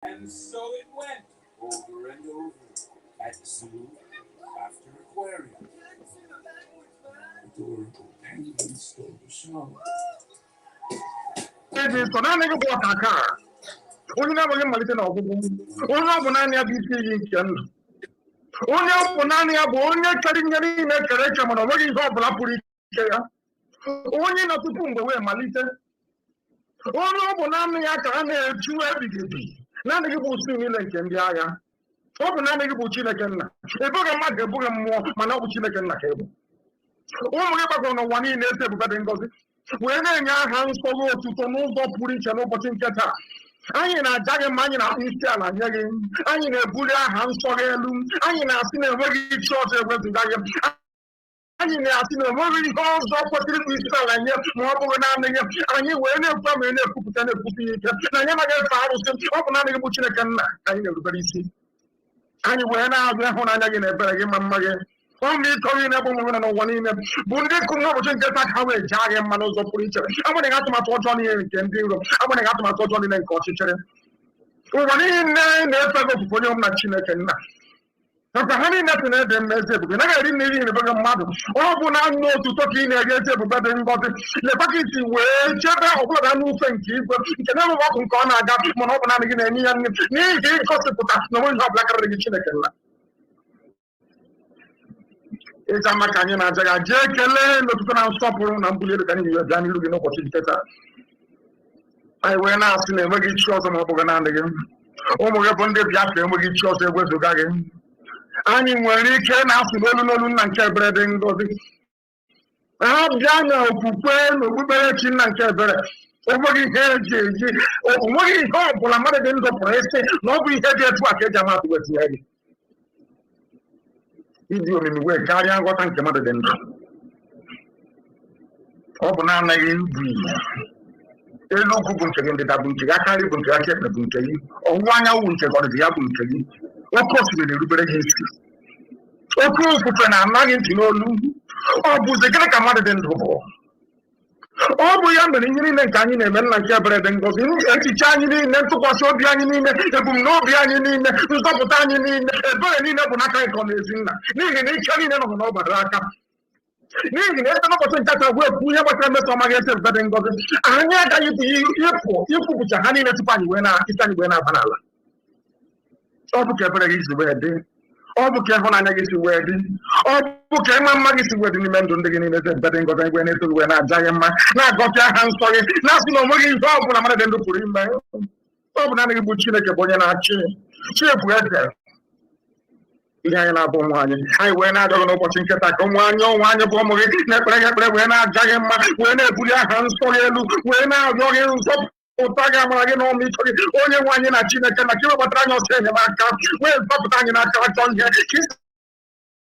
And so it went, over and over, at the zoo, after aquarium. Adorable penguins stole the show. It is for nothing about a car. Only never get my little Only one anya be seeing. Only one anya, only cutting any correction on a very top lapuri. Only not to put away my little. Only one anya can chew everything. None of you will see me like India. Open none of you will chill again. A book of my book and more, Manabuchi again like cable. Oh, my God, no one in the table. When I hands forward to move up, put it and open get up. I in a giant man in our install and again. I in a Buddha hands for a loom. I in a sinner very short with the diam. I in a sinner very horse up for 3 weeks and yet more than and you were never from a put and a cookie. I never get far open on a butcher can I everybody see. And when I went on again a better game, Mamma. Only calling up on one in a Bundy could not get that how a giant manos of preacher. I want to have my thoughts on here in Kendiro. I want to have my thoughts on the culture. One in the federal volume machine. After having nothing at the message, I didn't need a bigger mother. All when I know to talk in against everybody, but the package where Chapter of what I know, thank you, but you can never walk on corner. I got one open again and need cost to put us no one have like a religion. It's a Macanian as I Jake look around stop and believe that you are Johnny looking up what you get. I went out in a very short of Ogan again. Oh, my God, the Biafra and we get short away to Gagan. I mean, when he came out to London and kept bread and got it. I have Jana who pay, we better chin and kept bread. Over here, what is called for a mother than the press, nobody had yet to a Jama with the if you will carry on what I'm coming to open on a local bunch again the Dabunki, I can't even check the Bunki, or 1 hour winter or the Abunki, or possibly the Ruben history. Or close to an American to know, or was the Greek mother than the all we are in the canyon and men like Cabret and goes in, and the Chinese and to pass over behind in the no behind in the top of Tanya in the burning up on a kind of in the Chinese and on over Raka. Maybe that's not what I work. We have a time to my yourself better than God. And yet, you put your hand in the pan when I stand when I banana. All the Cabret is the wedding. All the careful and negative wedding. All the careful magic wedding in the beginning of the betting got when it was when I giant man. Now got your hands for it. Now, no more in talk when I'm going to put him by. Oh, but I'm put you like a boy and I cheer weather. I went out on watching Catacomb, one young woman, never when I giant man, when I put your hands for you, when I go again on me, only one in a China can I kill what I'm saying about camp. Where's Papa in our camp on here?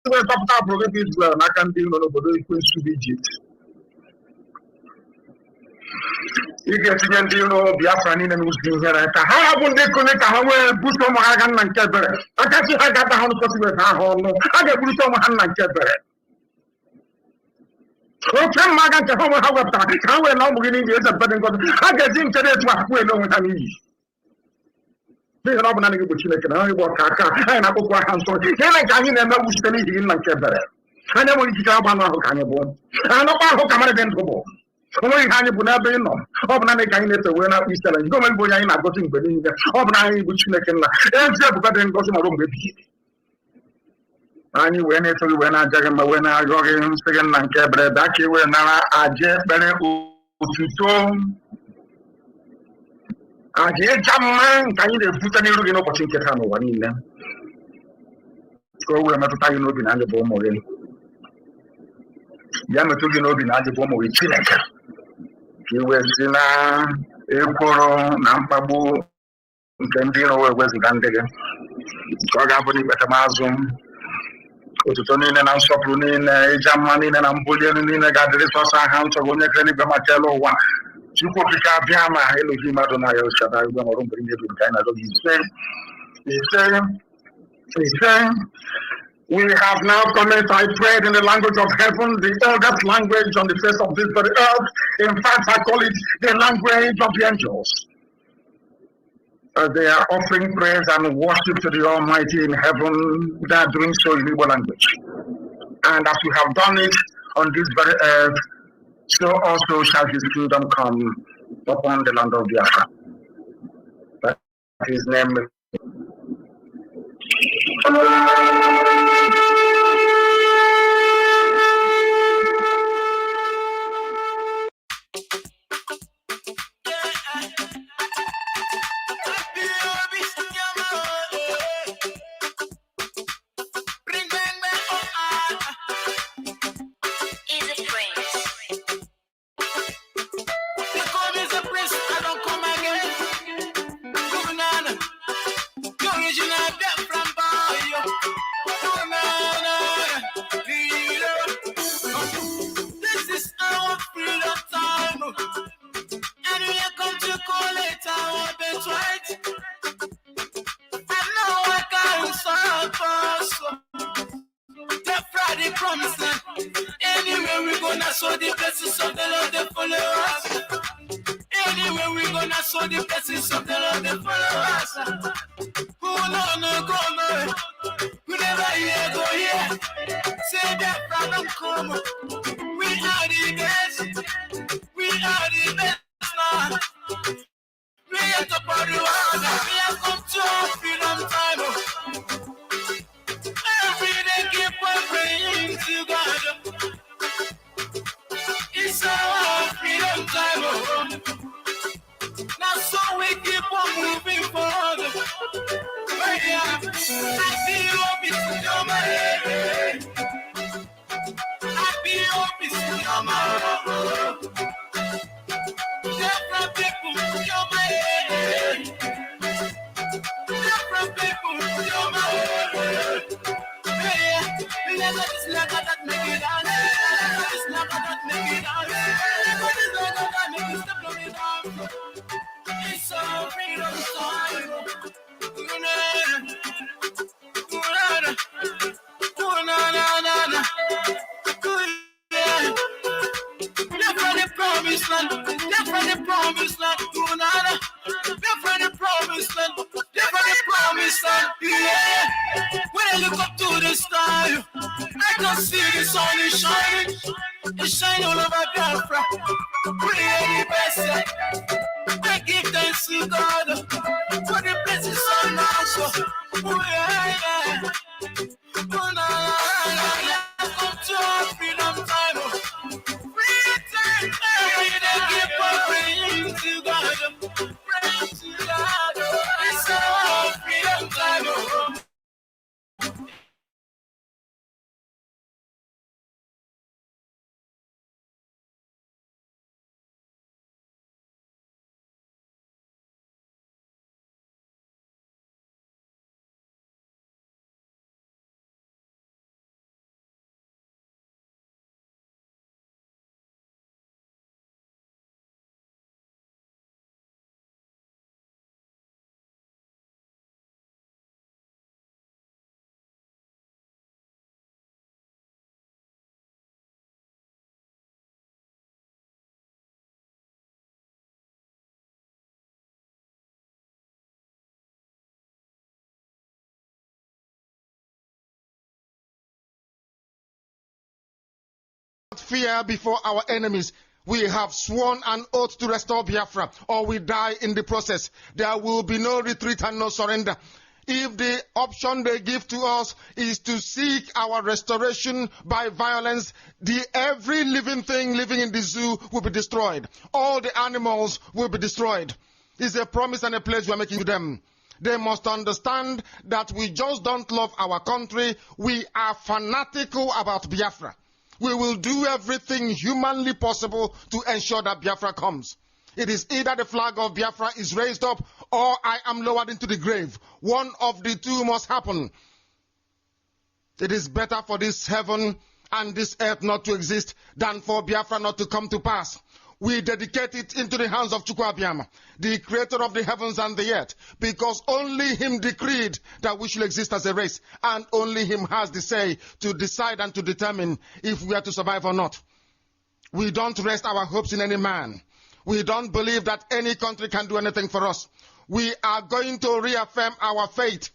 Where's Papa Province? I can't deal with the Egypt. You get to deal with Biafra and who's doing here. How would they connect how well Bushom Hagan and Kebere? I can't see I got the 100% I get Bushom Hagan and Kebere. Oh, can Magan to home how we're not beginning to get better. I get into this one way long time. They are not going to put you like an work and I put my hands on it. I can't never wish to leave in like Kebere. I never want to get one of Hannibal. I'm not how come I didn't go. Only Hannibal never been on. Open a kind of when I was telling you, go and go in. I've got in Berlin. Open I would you like and just better than go to my room with you. I knew when it when I jagged my when I go in second and kept back here when I just better to I get some man can you put any looking opportunity to one in them. Go where I'm not talking about the bomb again. Yama took you in the bomb with Chileka. He was in a Koro, Nampabu, Kendino, West Gandega. Kogaboni Betamazum. Ututonine na msoprunine, jamanine na mbulianine, gadiri sosa hanto, gonye kreni gamatelo wa. Chuko kika vyama, hilo hima donayo shada, yuwa morumbu ingetu kaina do. He said, we have now commenced, I prayed in the language of heaven, the eldest language on the face of this very earth. In fact, I call it the language of the angels. They are offering prayers and worship to the Almighty in heaven. They are doing so in Igbo language. And as we have done it on this very earth, so also shall his kingdom come upon the land of Biafra. That his name. Fear before our enemies. We have sworn an oath to restore Biafra, or we die in the process. There will be no retreat and no surrender. If the option they give to us is to seek our restoration by violence, every living thing living in the zoo will be destroyed. All the animals will be destroyed. It's a promise and a pledge we are making to them. They must understand that we just don't love our country. We are fanatical about Biafra. We will do everything humanly possible to ensure that Biafra comes. It is either the flag of Biafra is raised up or I am lowered into the grave. One of the two must happen. It is better for this heaven and this earth not to exist than for Biafra not to come to pass. We dedicate it into the hands of Chukwu Abiyama, the creator of the heavens and the earth, because only him decreed that we should exist as a race, and only him has the say to decide and to determine if we are to survive or not. We don't rest our hopes in any man. We don't believe that any country can do anything for us. we are going to reaffirm our faith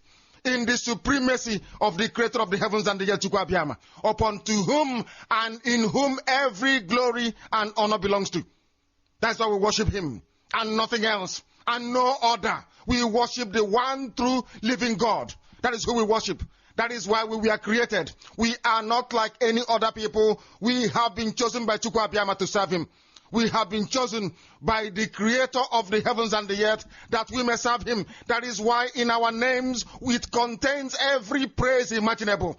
in the supremacy of the creator of the heavens and the earth, Ikechukwu, upon to whom and in whom every glory and honor belongs to. That's why we worship him and nothing else and no other. We worship the one true living God. That is who we worship. That is why we were created. We are not like any other people. We have been chosen by Ikechukwu to serve him. We have been chosen by the creator of the heavens and the earth that we may serve him. That is why in our names it contains every praise imaginable.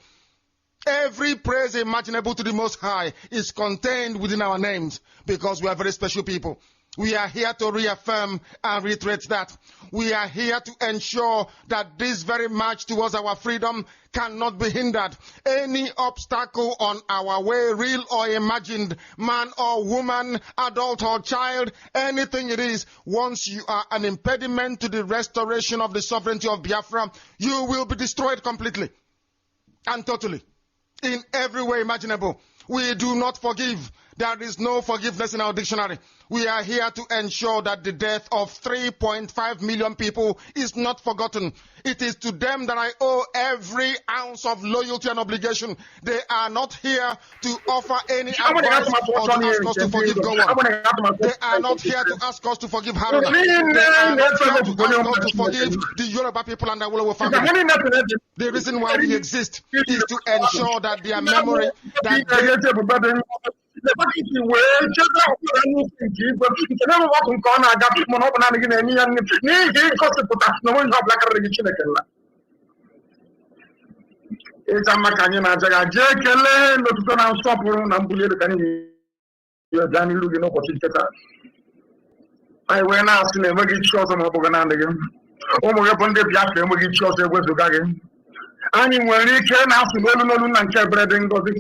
Every praise imaginable to the Most High is contained within our names because we are very special people. We are here to reaffirm and reiterate that. We are here to ensure that this very march towards our freedom cannot be hindered. Any obstacle on our way, real or imagined, man or woman, adult or child, anything it is, once you are an impediment to the restoration of the sovereignty of Biafra, you will be destroyed completely and totally in every way imaginable. We do not forgive. There is no forgiveness in our dictionary. We are here to ensure that the death of 3.5 million people is not forgotten. It is to them that I owe every ounce of loyalty and obligation. They are not here to offer any advice or to ask us to forgive Gowon. They are not here to ask us to forgive Haruna. They are not here to ask us to forgive the Yoruba people and the Awolowo family. The reason why we exist is to ensure that their memory, that ịta maka anyị na-ajaga jee kelee n'otuto na nsọpụrụ na mbuli elu ka anyị ga n'ilu gị n'ụbọchị nketa. Anyị wee na-asị na enweghị chi ọzọ ma ọ bụghị naanị gị. Ụmụ gị bụ ndị Biafra enweghị chi ọzọ ewezuga gị. Anyị nwere ike na-asụ n'olu n'olu na nke ebere dị ngọzi.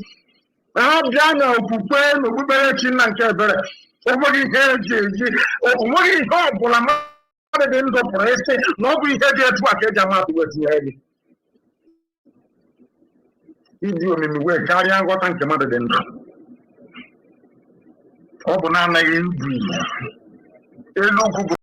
Ha bịa na okwukwe na okpukperechi nna nke ebere. Enweghị ihe eji eji, onweghị ihe ọ bụla mmadụ dị ndụ pụrụ isi na ọ bụ ihe dị etu a ka eji ama atụ wetinye gị. Ịdị omimi wee karịa nghọta nke mmadụ dị ndụ. Ọ bụ na-anaghị ibu elu ugwu bụ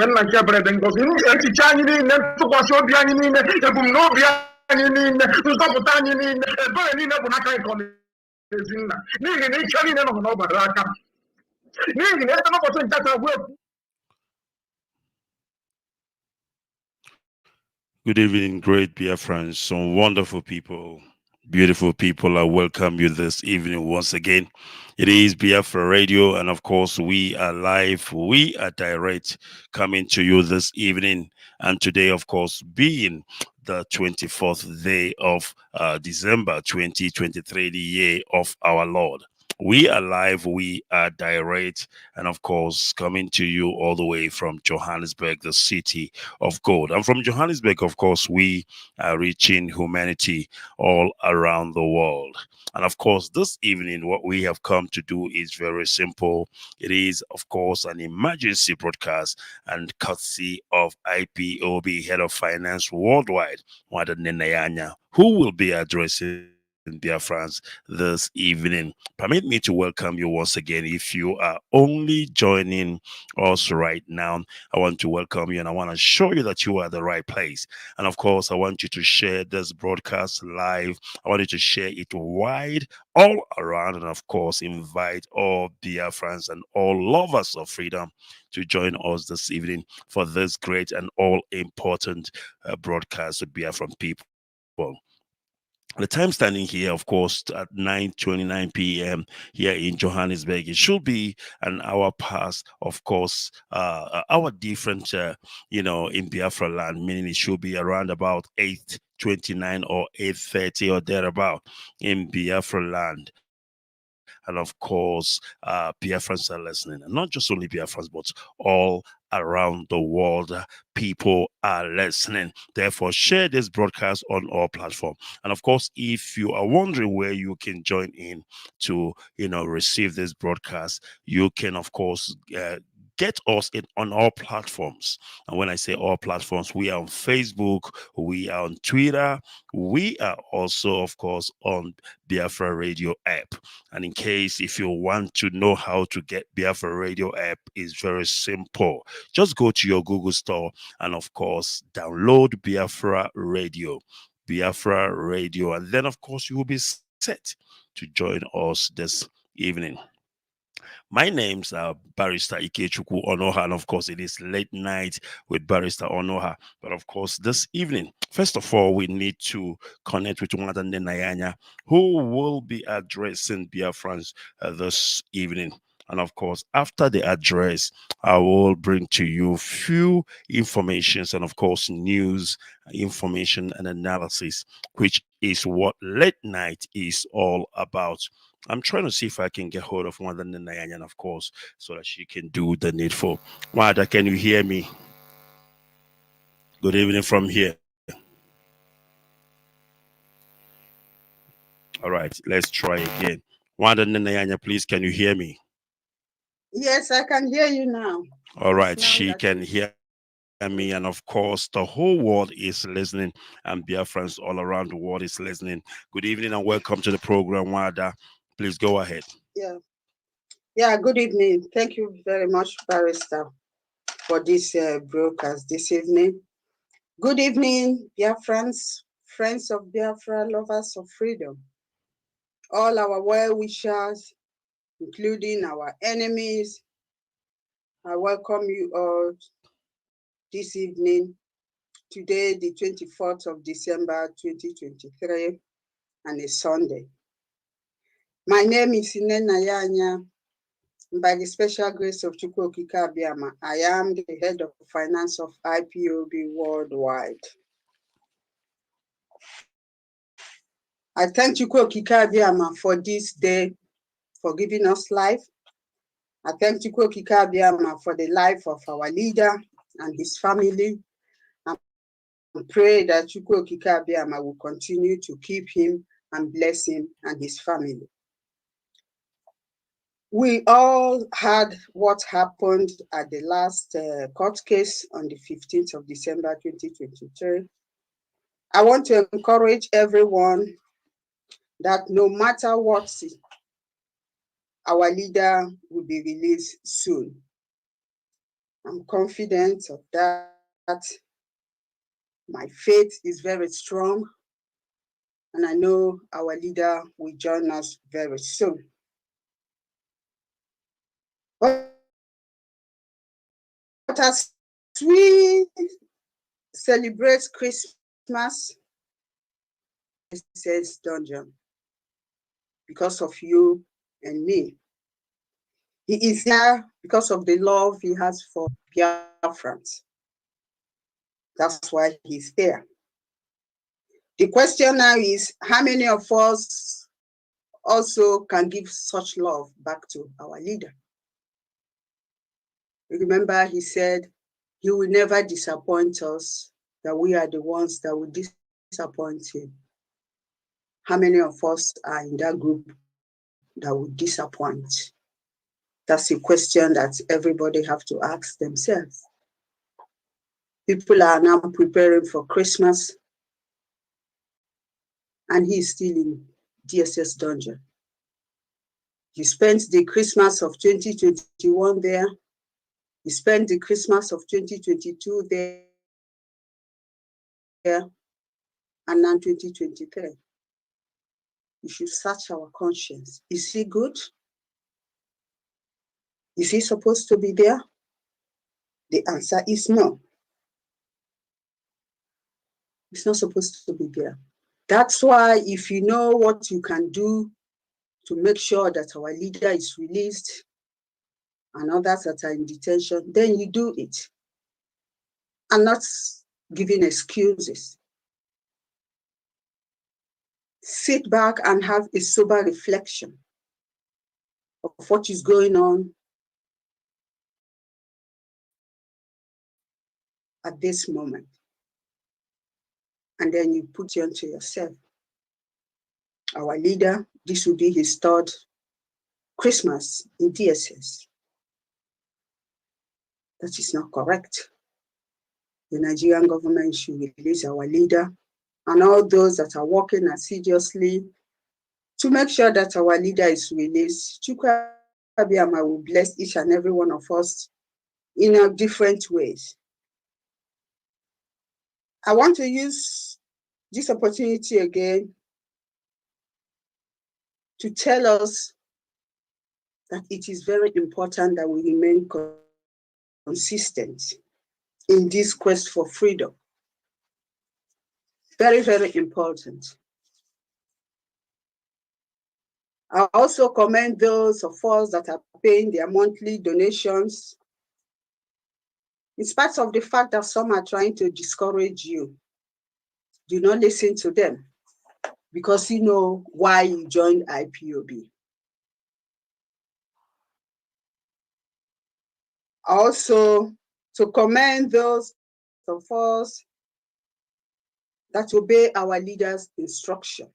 nna nke ebere dị ngọzi. Echiche anyị niile, ntụkwasị obi anyị niile, ebumnobi anyị niile, nzọpụta anyị niile, ebere niile bụ n'aka nke ezi nna. N'ihi na ike niile nọ n'ọbara aka. N'ihi na ete n'ụbọchị nke taa wee. Good evening, great Biafrans, some wonderful people, beautiful people. I welcome you this evening once again. It is Biafra Radio, and of course, we are live, we are direct, coming to you this evening. And today, of course, being the 24th day of December 2023, the year of our Lord. We are live, we are direct, and of course, coming to you all the way from Johannesburg, the city of gold. And from Johannesburg, of course, we are reaching humanity all around the world. And of course, this evening, what we have come to do is very simple. It is, of course, an emergency broadcast and courtesy of IPOB, Head of Finance Worldwide, Nwada Nnennaya, who will be addressing Biafrans this evening. Permit me to welcome you once again. If you are only joining us right now, I want to welcome you and I want to show you that you are at the right place. And of course, I want you to share this broadcast live. I want you to share it wide all around, and of course, invite all Biafrans and all lovers of freedom to join us this evening for this great and all important broadcast with Biafran people. The time standing here, of course, at 9:29 p.m. here in Johannesburg. It should be an hour past, of course, our different, in Biafra land, meaning it should be around about 8:29 or 8:30 or thereabout in Biafra land. And of course, Biafrans are listening, and not just only Biafrans, but all around the world, people are listening. Therefore, share this broadcast on our platform. And of course, if you are wondering where you can join in to, receive this broadcast, you can, of course, get us on all platforms. And when I say all platforms, we are on Facebook, we are on Twitter, we are also, of course, on Biafra Radio app. And in case if you want to know how to get Biafra Radio app, is very simple. Just go to your Google store and, of course, download Biafra Radio. Biafra Radio. And then, of course, you will be set to join us this evening. My name's Barrister Ikechukwu Onuoha, and of course, it is late night with Barrister Onuoha. But of course, this evening, first of all, we need to connect with Nwada Nnennaya, who will be addressing Biafrans this evening. And of course, after the address, I will bring to you few informations and of course news, information and analysis, which is what late night is all about. I'm trying to see if I can get hold of Nwada Nnennaya, of course, so that she can do the needful. Nwada, can you hear me? Good evening from here. All right, let's try again. Nwada Nnennaya, please, can you hear me? Yes, I can hear you now. All right, she can hear me, and of course, the whole world is listening, and Biafrans all around the world is listening. Good evening and welcome to the program, Nwada. Please go ahead. Yeah, good evening. Thank you very much, Barrister, for this broadcast this evening. Good evening, Biafrans, friends of Biafra, lovers of freedom. All our well-wishers, including our enemies, I welcome you all this evening, today, the 24th of December, 2023, and a Sunday. My name is Nnennaya Anya. By the special grace of Chukwu Okike Abiama, I am the head of finance of IPOB worldwide. I thank Chukwu Okike Abiama for this day, for giving us life. I thank Chukwu Okike Abiama for the life of our leader and his family. I pray that Chukwu Okike Abiama will continue to keep him and bless him and his family. We all heard what happened at the last court case on the 15th of December, 2023. I want to encourage everyone that no matter what, our leader will be released soon. I'm confident of that. My faith is very strong, and I know our leader will join us very soon. But as we celebrate Christmas, it says dungeon, because of you and me. He is here because of the love he has for Biafrans. That's why he's there. The question now is, how many of us also can give such love back to our leader? Remember, he said, he will never disappoint us, that we are the ones that will disappoint him. How many of us are in that group that will disappoint? That's a question that everybody have to ask themselves. People are now preparing for Christmas, and he is still in DSS dungeon. He spent the Christmas of 2021 there. He spent the Christmas of 2022 there, and now 2023. We should search our conscience. Is he good? Is he supposed to be there? The answer is no. He's not supposed to be there. That's why if you know what you can do to make sure that our leader is released and others that are in detention, then you do it. And not giving excuses. Sit back and have a sober reflection of what is going on at this moment. And then you put it onto yourself. Our leader, this will be his third Christmas in DSS. That is not correct. The Nigerian government should release our leader and all those that are working assiduously to make sure that our leader is released. Chukwu Abiyama will bless each and every one of us in a different ways. I want to use this opportunity again to tell us that it is very important that we remain consistent in this quest for freedom. Very, very important. I also commend those of us that are paying their monthly donations, in spite of the fact that some are trying to discourage you. Do not listen to them because you know why you joined IPOB. Also, to commend those of us that obey our leaders' instruction.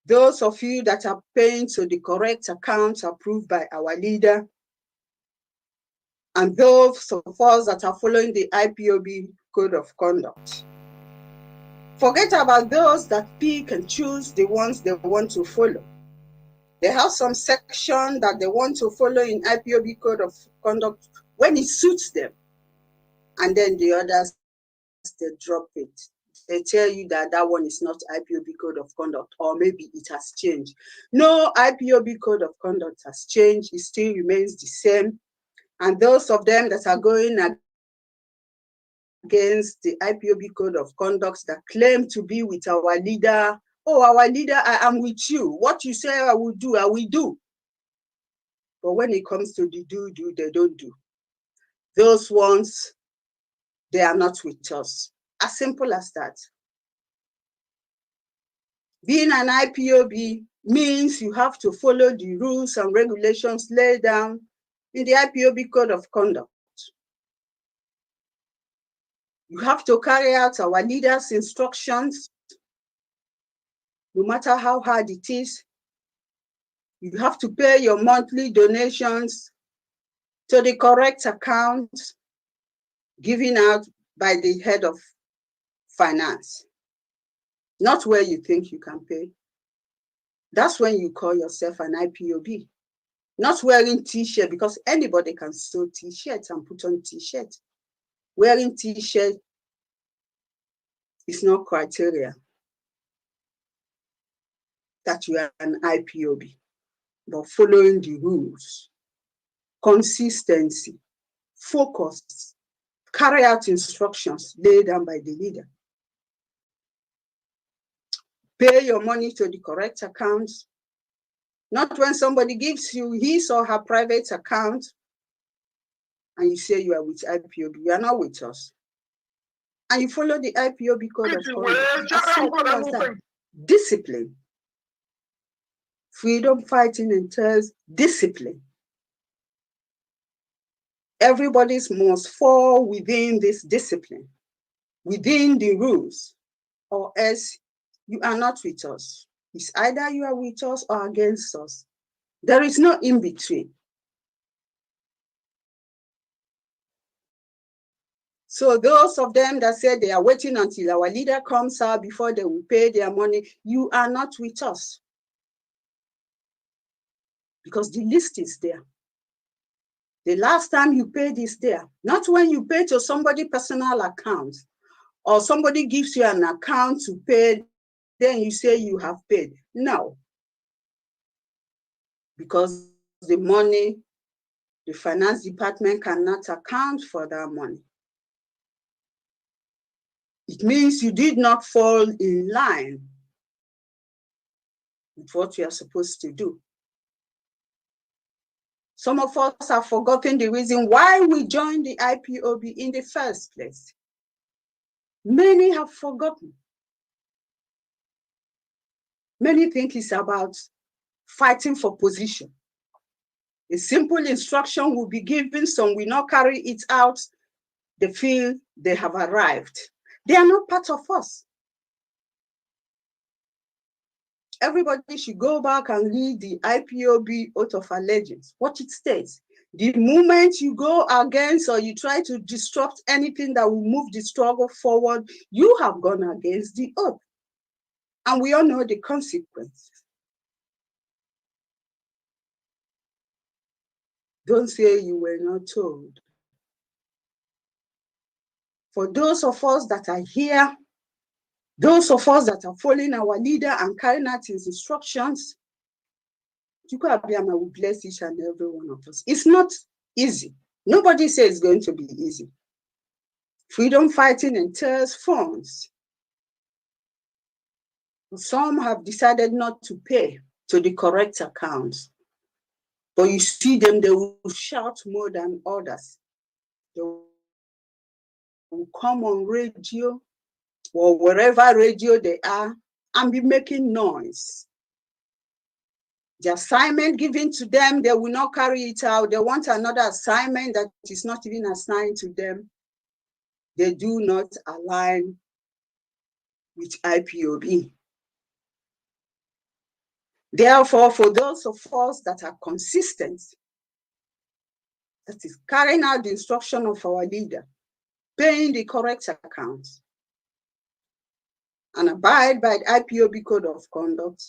Those of you that are paying to the correct accounts approved by our leader, and those of us that are following the IPOB code of conduct. Forget about those that pick and choose the ones they want to follow. They have some section that they want to follow in IPOB code of conduct when it suits them. And then the others, they drop it. They tell you that that one is not IPOB code of conduct, or maybe it has changed. No, IPOB code of conduct has changed. It still remains the same. And those of them that are going against the IPOB code of conduct that claim to be with our leader, oh, our leader, I am with you. What you say I will do, I will do. But when it comes to the do, they don't do. Those ones, they are not with us. As simple as that. Being an IPOB means you have to follow the rules and regulations laid down in the IPOB code of conduct. You have to carry out our leaders' instructions, no matter how hard it is. You have to pay your monthly donations to the correct account given out by the head of finance, not where you think you can pay. That's when you call yourself an IPOB. Not wearing t-shirt, because anybody can sew t-shirts and put on t-shirts. Wearing t-shirt is not criteria that you are an IPOB, but following the rules, consistency, focus, carry out instructions laid down by the leader. Pay your money to the correct accounts, not when somebody gives you his or her private account and you say you are with IPOB. You are not with us. And you follow the IPOB code of conduct. As simple as that. Discipline. Freedom fighting entails discipline. Everybody must fall within this discipline, within the rules, or else you are not with us. It's either you are with us or against us. There is no in between. So those of them that say they are waiting until our leader comes out before they will pay their money, you are not with us. Because the list is there. The last time you paid is there. Not when you pay to somebody's personal account or somebody gives you an account to pay, then you say you have paid. No. Because the money, the finance department cannot account for that money. It means you did not fall in line with what you are supposed to do. Some of us have forgotten the reason why we joined the IPOB in the first place. Many have forgotten. Many think it's about fighting for position. A simple instruction will be given, some will not carry it out. They feel they have arrived. They are not part of us. everybody should go back and read the IPOB Oath of Allegiance, what it states. The moment you go against or you try to disrupt anything that will move the struggle forward, you have gone against the oath. And we all know the consequences. Don't say you were not told. For those of us that are here, those of us that are following our leader and carrying out his instructions, Chukwu Abiyama will bless each and every one of us. It's not easy. Nobody says it's going to be easy. Freedom fighting entails funds. Some have decided not to pay to the correct accounts. But you see them, they will shout more than others. They will come on radio or wherever radio they are and be making noise. The assignment given to them, they will not carry it out. They want another assignment that is not even assigned to them. They do not align with IPOB. Therefore, for those of us that are consistent, that is carrying out the instruction of our leader, paying the correct accounts, and abide by the IPOB Code of Conduct,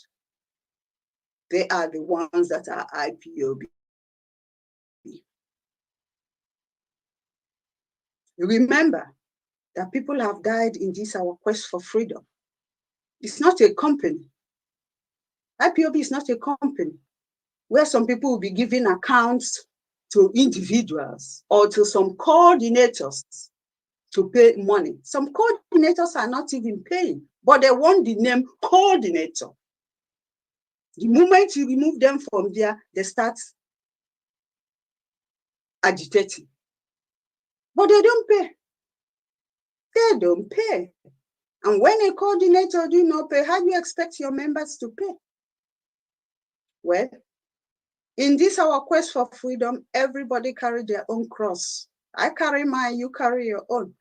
they are the ones that are IPOB. Remember that people have died in this our quest for freedom. It's not a company. IPOB is not a company where some people will be giving accounts to individuals or to some coordinators to pay money. Some coordinators are not even paying, but they want the name coordinator. The moment you remove them from there, they start agitating. But they don't pay. They don't pay. And when a coordinator do not pay, how do you expect your members to pay? Well, in this our quest for freedom, everybody carry their own cross. I carry mine, you carry your own.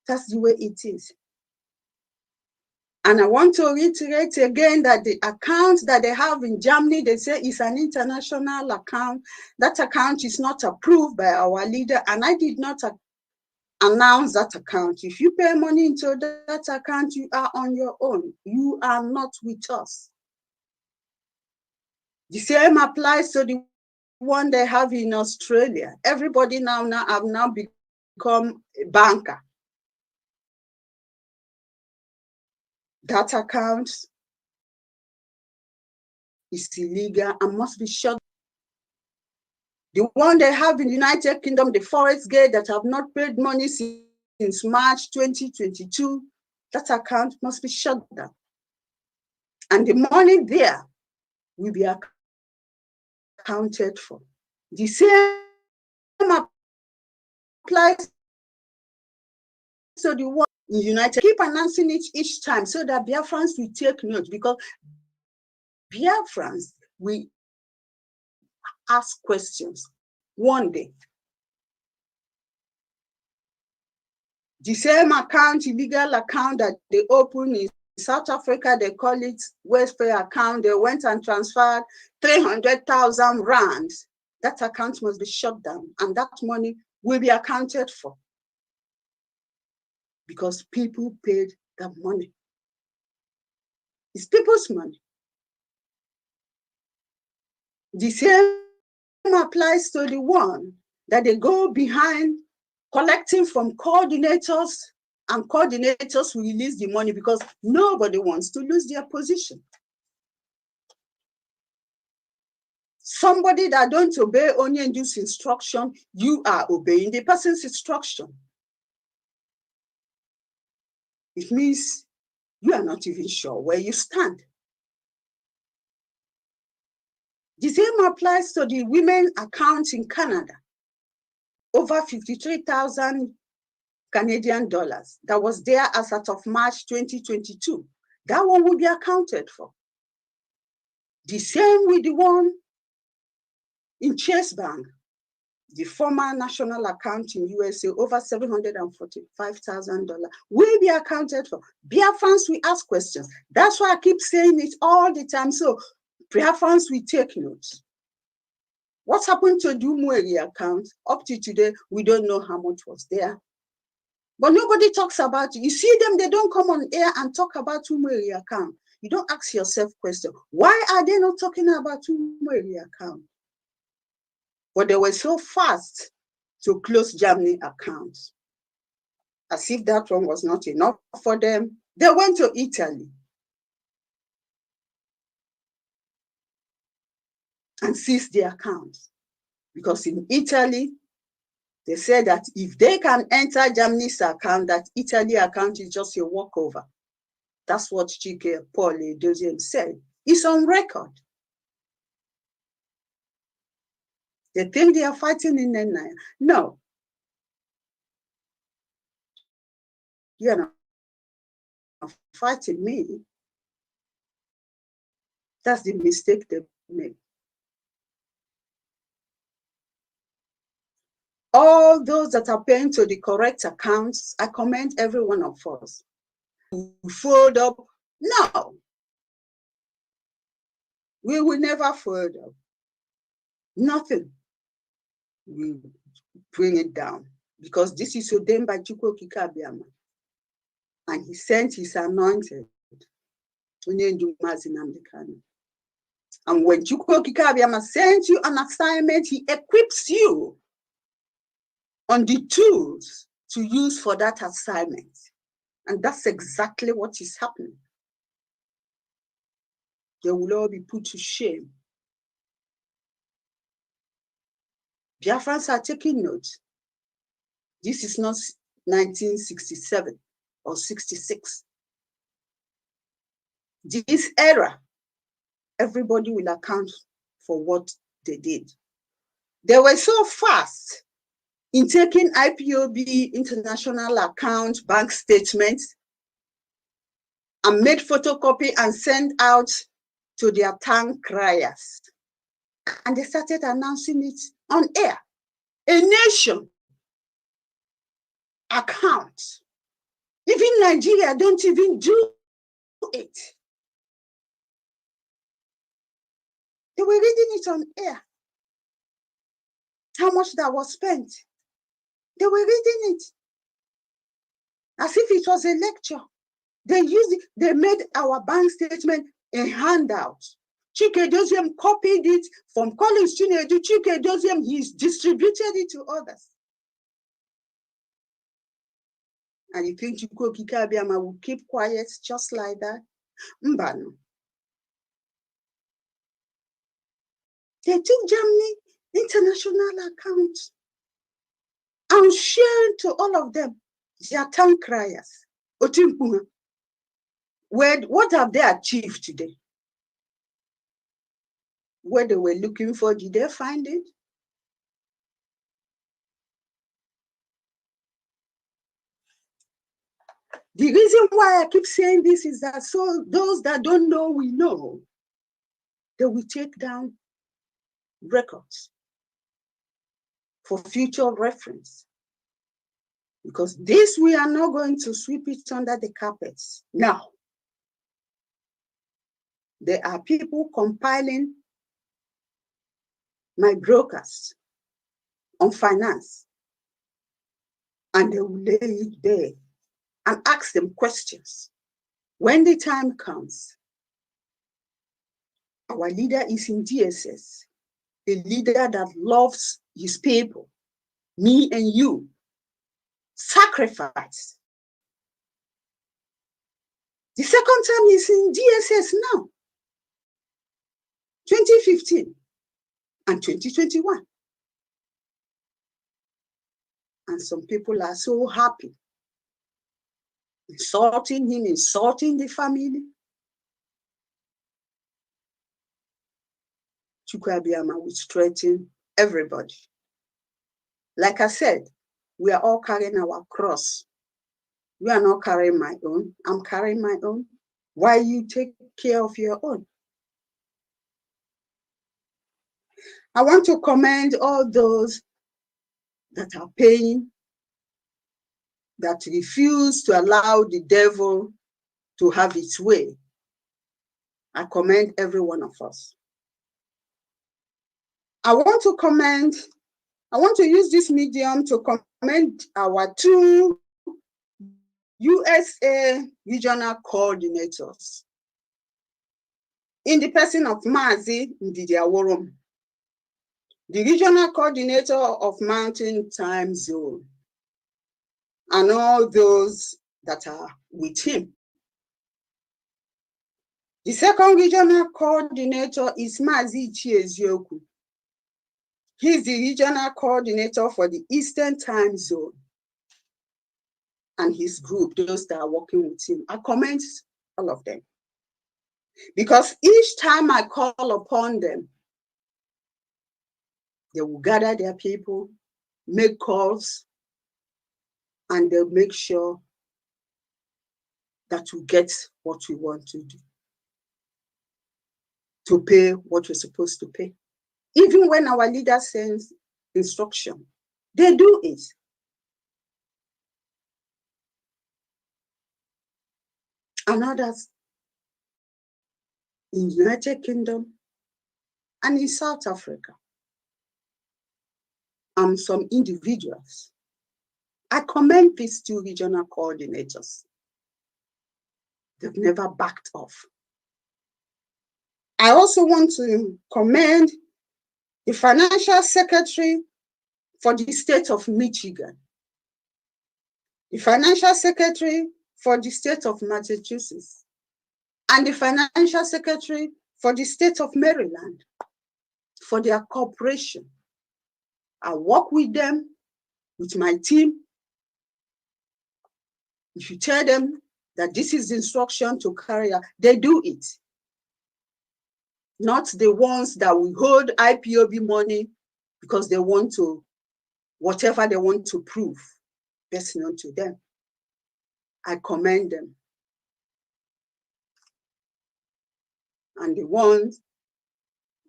That's the way it is. And I want to reiterate again that the account that they have in Germany, they say is an international account. That account is not approved by our leader, and I did not announce that account. If you pay money into that account, you are on your own. You are not with us. The same applies to the one they have in Australia. Everybody now have become a banker. That account is illegal and must be shut. The one they have in the United Kingdom, the Forest Gate, that have not paid money since March 2022, that account must be shut down. And the money there will be accounted for. The same applies to the one in United. Keep announcing it each time so that Biafrans will take note, because Biafrans will ask questions one day. The same account, illegal account that they open in South Africa, they call it welfare account. They went and transferred 300,000 rands. That account must be shut down, and that money will be accounted for, because people paid that money. It's people's money. The same applies to the one that they go behind collecting from coordinators, and coordinators will release the money because nobody wants to lose their position. Somebody that don't obey Onyendu's instruction, you are obeying the person's instruction. It means you are not even sure where you stand. The same applies to the women account in Canada. Over 53,000 Canadian dollars that was there as of March 2022. That one will be accounted for. The same with the one in Chase Bank. the former national account in USA, over $745,000, will be accounted for. Biafrans will ask questions. That's why I keep saying it all the time. So Biafrans will take notes. What happened to the Umweri account? Up to today, we don't know how much was there. But nobody talks about it. You see them, they don't come on air and talk about Umweri account. You don't ask yourself question, why are they not talking about Umweri account? But they were so fast to close Germany accounts. As if that one was not enough for them. They went to Italy and seized the accounts. Because in Italy, they said that if they can enter Germany's account, that Italy account is just a walkover. That's what Chike Paul Edoziem said. It's on record. They think they are fighting in Nnennaya. No. You're not fighting me. That's the mistake they made. All those that are paying to the correct accounts, I commend every one of us. We fold up. No. We will never fold up. Nothing. We bring it down. Because this is ordained by Chukwu Kikabiama. And he sent his anointed. And when Chukwu Kikabiama sends you an assignment, he equips you on the tools to use for that assignment. And that's exactly what is happening. They will all be put to shame. Biafrans are taking notes. This is not 1967 or 66. This era, everybody will account for what they did. They were so fast in taking IPOB international account bank statements and made photocopy and sent out to their town criers. And they started announcing it on air. A nation account. Even Nigeria don't even do it. They were reading it on air. How much that was spent. They were reading it as if it was a lecture. They used it, they made our bank statement a handout. Chike Edoziem copied it from Collins Chinedu. Chike Edoziem, he's distributed it to others. And you think Chukwu Kikabiama will keep quiet just like that? Mbano. They took Germany international accounts and shared to all of them their town criers. What have they achieved today? Where they were looking for, did they find it? The reason why I keep saying this is that so those that don't know, we know, they will take down records for future reference. Because this, we are not going to sweep it under the carpets. Now, there are people compiling my brokers on finance, and they will lay it there and ask them questions. When the time comes, our leader is in DSS, a leader that loves his people, me and you, sacrifice. The second time he's in DSS now, 2015 and 2021. And some people are so happy, insulting him, insulting the family. Chukwu Abiyama will straighten everybody. Like I said, we are all carrying our cross. You are not carrying my own. I'm carrying my own. Why you take care of your own? I want to commend all those that are paying, that refuse to allow the devil to have its way. I commend every one of us. I want to use this medium to commend our two USA regional coordinators in the person of Mazi Ndidiaworum, the regional coordinator of Mountain Time Zone, and all those that are with him. The second regional coordinator is Mazi Chiezioku. He's the regional coordinator for the Eastern Time Zone. And his group, those that are working with him, I commend all of them. Because each time I call upon them, they will gather their people, make calls, and they'll make sure that we get what we want to do, to pay what we're supposed to pay. Even when our leader sends instruction, they do it. And others in the United Kingdom and in South Africa, and some individuals. I commend these two regional coordinators. They've never backed off. I also want to commend the financial secretary for the state of Michigan, the financial secretary for the state of Massachusetts, and the financial secretary for the state of Maryland for their cooperation. I work with them, with my team. If you tell them that this is the instruction to carry out, they do it. Not the ones that will hold IPOB money because they want to, whatever they want to prove, best known to them. I commend them. And the ones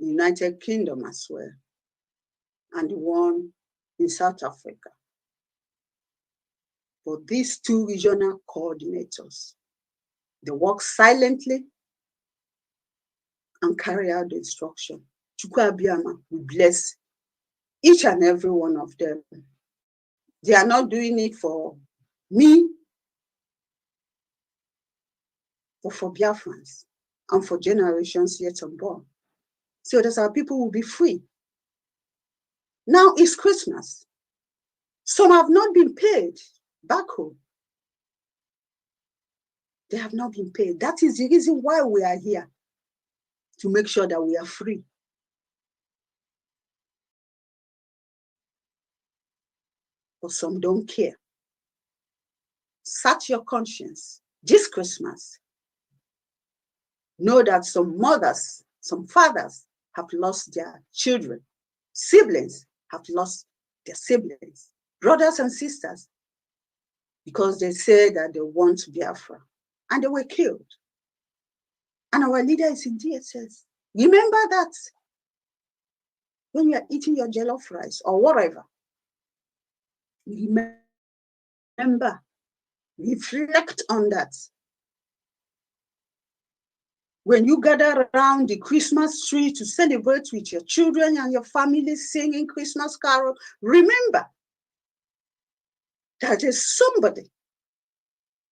in the United Kingdom as well, and the one in South Africa. For these two regional coordinators, they work silently and carry out the instruction. Chukwu Abiyama, we bless each and every one of them. They are not doing it for me, but for Biafrans and for generations yet unborn, so that our people will be free. Now it's Christmas. Some have not been paid back home. They have not been paid. That is the reason why we are here, to make sure that we are free. But some don't care. Search your conscience this Christmas. Know that some mothers, some fathers have lost their children. Siblings have lost their siblings, brothers and sisters, because they say that they want Biafra, and they were killed. And our leader is in DSS. Remember that when you are eating your jollof rice or whatever. Remember, reflect on that. When you gather around the Christmas tree to celebrate with your children and your family singing Christmas carols, remember that there's somebody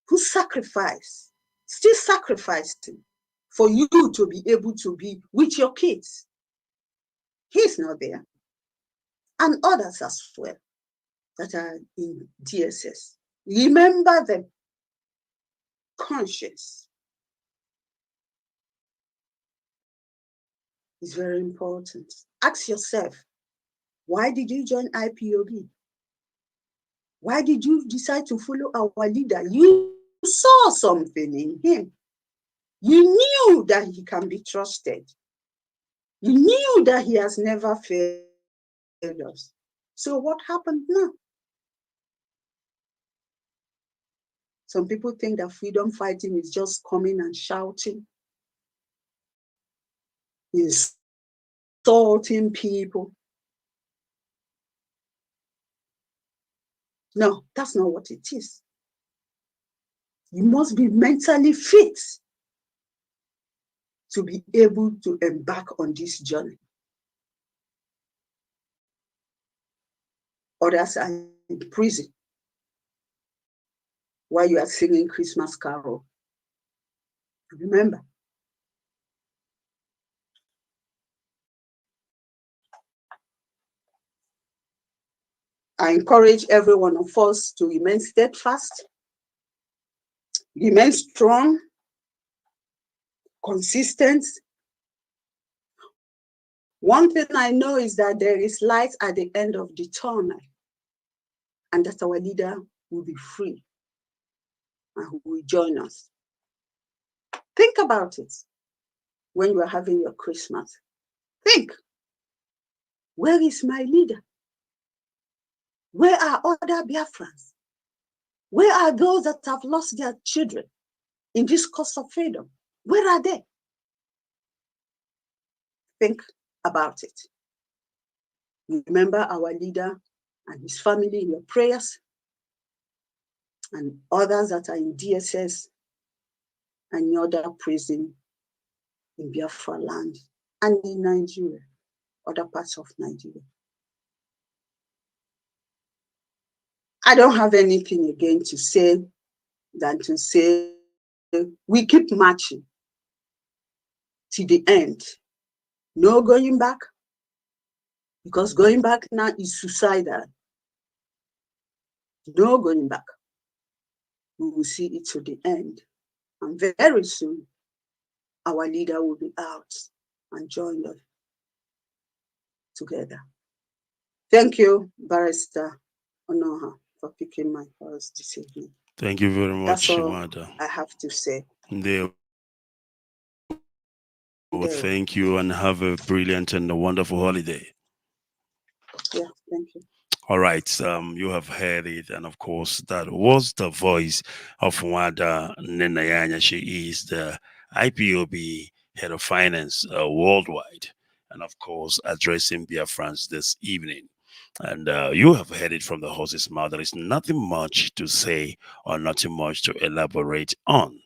who sacrificed, still sacrificing for you to be able to be with your kids. He's not there. And others as well that are in DSS. Remember them. Conscience is very important. Ask yourself, why did you join IPOB? Why did you decide to follow our leader? You saw something in him. You knew that he can be trusted. You knew that he has never failed us. So what happened now? Some people think that freedom fighting is just coming and shouting, insulting people. No, that's not what it is. You must be mentally fit to be able to embark on this journey. Others are in prison while you are singing Christmas carol. Remember, I encourage every one of us to remain steadfast, remain strong, consistent. One thing I know is that there is light at the end of the tunnel, and that our leader will be free and will join us. Think about it when you are having your Christmas. Think, where is my leader? Where are other Biafrans? Where are those that have lost their children in this cause of freedom? Where are they? Think about it. Remember our leader and his family in your prayers, and others that are in DSS and in other prison in Biafra land and in Nigeria, other parts of Nigeria. I don't have anything again to say than to say we keep marching to the end. No going back, because going back now is suicidal. No going back. We will see it to the end. And very soon, our leader will be out and join us together. Thank you, Barrister Onuoha, for picking my calls this evening. Thank you very much, That's all Nwada. I have to say. Well, thank you, and have a brilliant and a wonderful holiday. Yeah, thank you. All right, you have heard it, and of course, that was the voice of Nwada Nnennaya. She is the IPOB head of finance worldwide, and of course, addressing Biafrans this evening. And you have heard it from the horse's mouth. There is nothing much to say or nothing much to elaborate on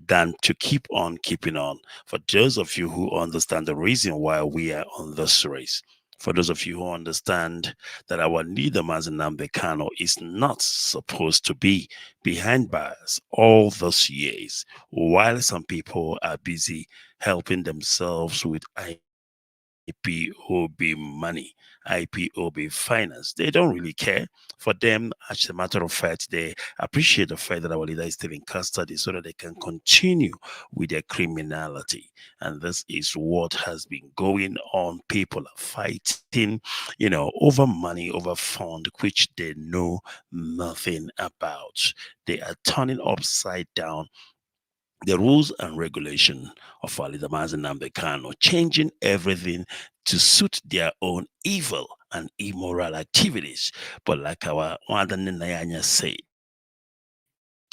than to keep on keeping on. For those of you who understand the reason why we are on this race, for those of you who understand that our leader, Nnamdi Kanu, is not supposed to be behind bars all those years, while some people are busy helping themselves with IPOB money, IPOB finance. They don't really care. For them, as a matter of fact, they appreciate the fact that our leader is still in custody so that they can continue with their criminality. And this is what has been going on. People are fighting, over money, over fund, which they know nothing about. They are turning upside down the rules and regulation of our leader Nnamdi Kanu, changing everything to suit their own evil and immoral activities. But like our Nwada Nnennaya said,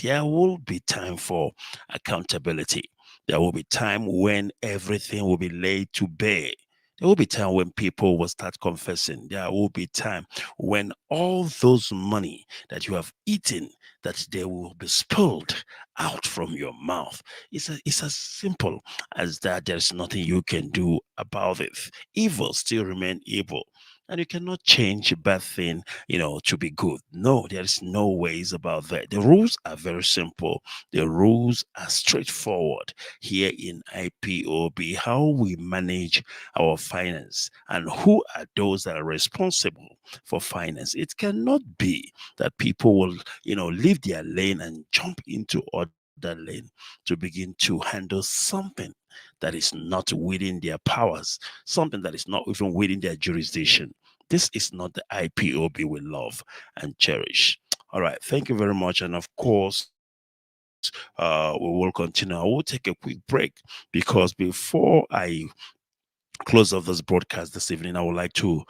there will be time for accountability. There will be time when everything will be laid to bare. There will be time when people will start confessing. There will be time when all those money that you have eaten, that they will be spilled out from your mouth. It's as simple as that. There's nothing you can do about it. Evil still remain evil. And you cannot change a bad thing, to be good. No, there is no ways about that. The rules are very simple. The rules are straightforward here in IPOB. How we manage our finance and who are those that are responsible for finance. It cannot be that people will, leave their lane and jump into other lane to begin to handle something that is not within their powers, something that is not even within their jurisdiction. This is not the IPOB we love and cherish. All right, thank you very much. And of course, we will continue. I will take a quick break because before I close of this broadcast this evening, I would like to,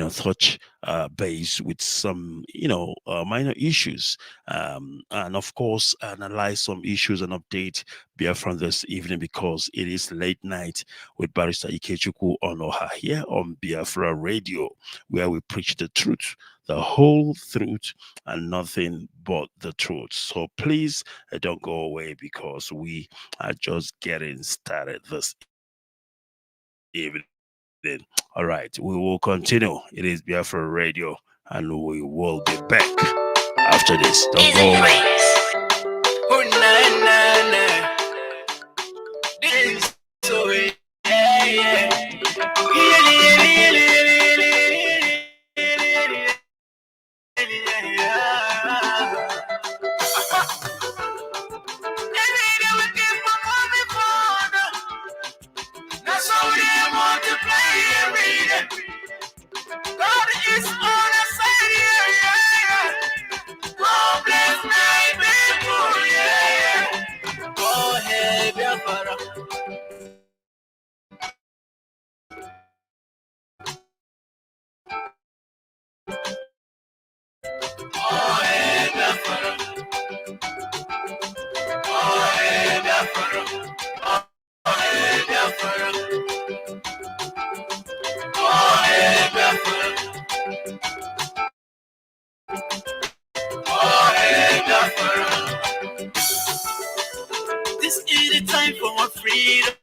touch base with some, minor issues, and of course, analyze some issues and update Biafra this evening because it is late night with Barrister Ikechukwu Onuoha here on Biafra Radio, where we preach the truth the whole truth and nothing but the truth. So please don't go away, because we are just getting started this evening. All right, we will continue. It is Biafra Radio, and we will be back after this. Don't go away. Oh, na, na, na. This is so, yeah. That's how they multiply every day. God is on the side, yeah. God bless my people, yeah. Go ahead, Biafra. Go ahead, Biafra. Go ahead, Biafra. Go ahead, Biafra. Go ahead, Biafra. This is the time for our freedom,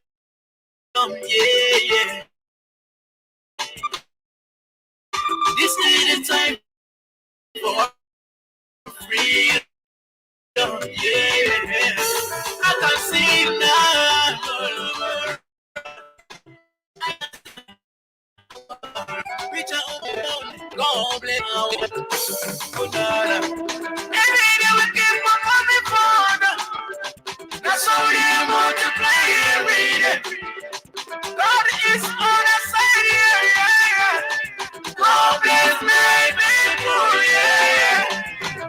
yeah. This is the time for our freedom, yeah. I can see now. Reach out, God bless our every day we keep on coming forward. That's how they multiply every day. God is on the side, yeah. God bless my people, yeah.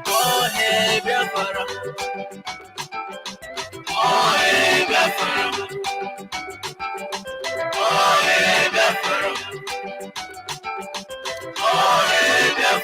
Go ahead, Biafra. Go ahead, Biafra. Go ahead, Biafra. Go ahead, Biafra.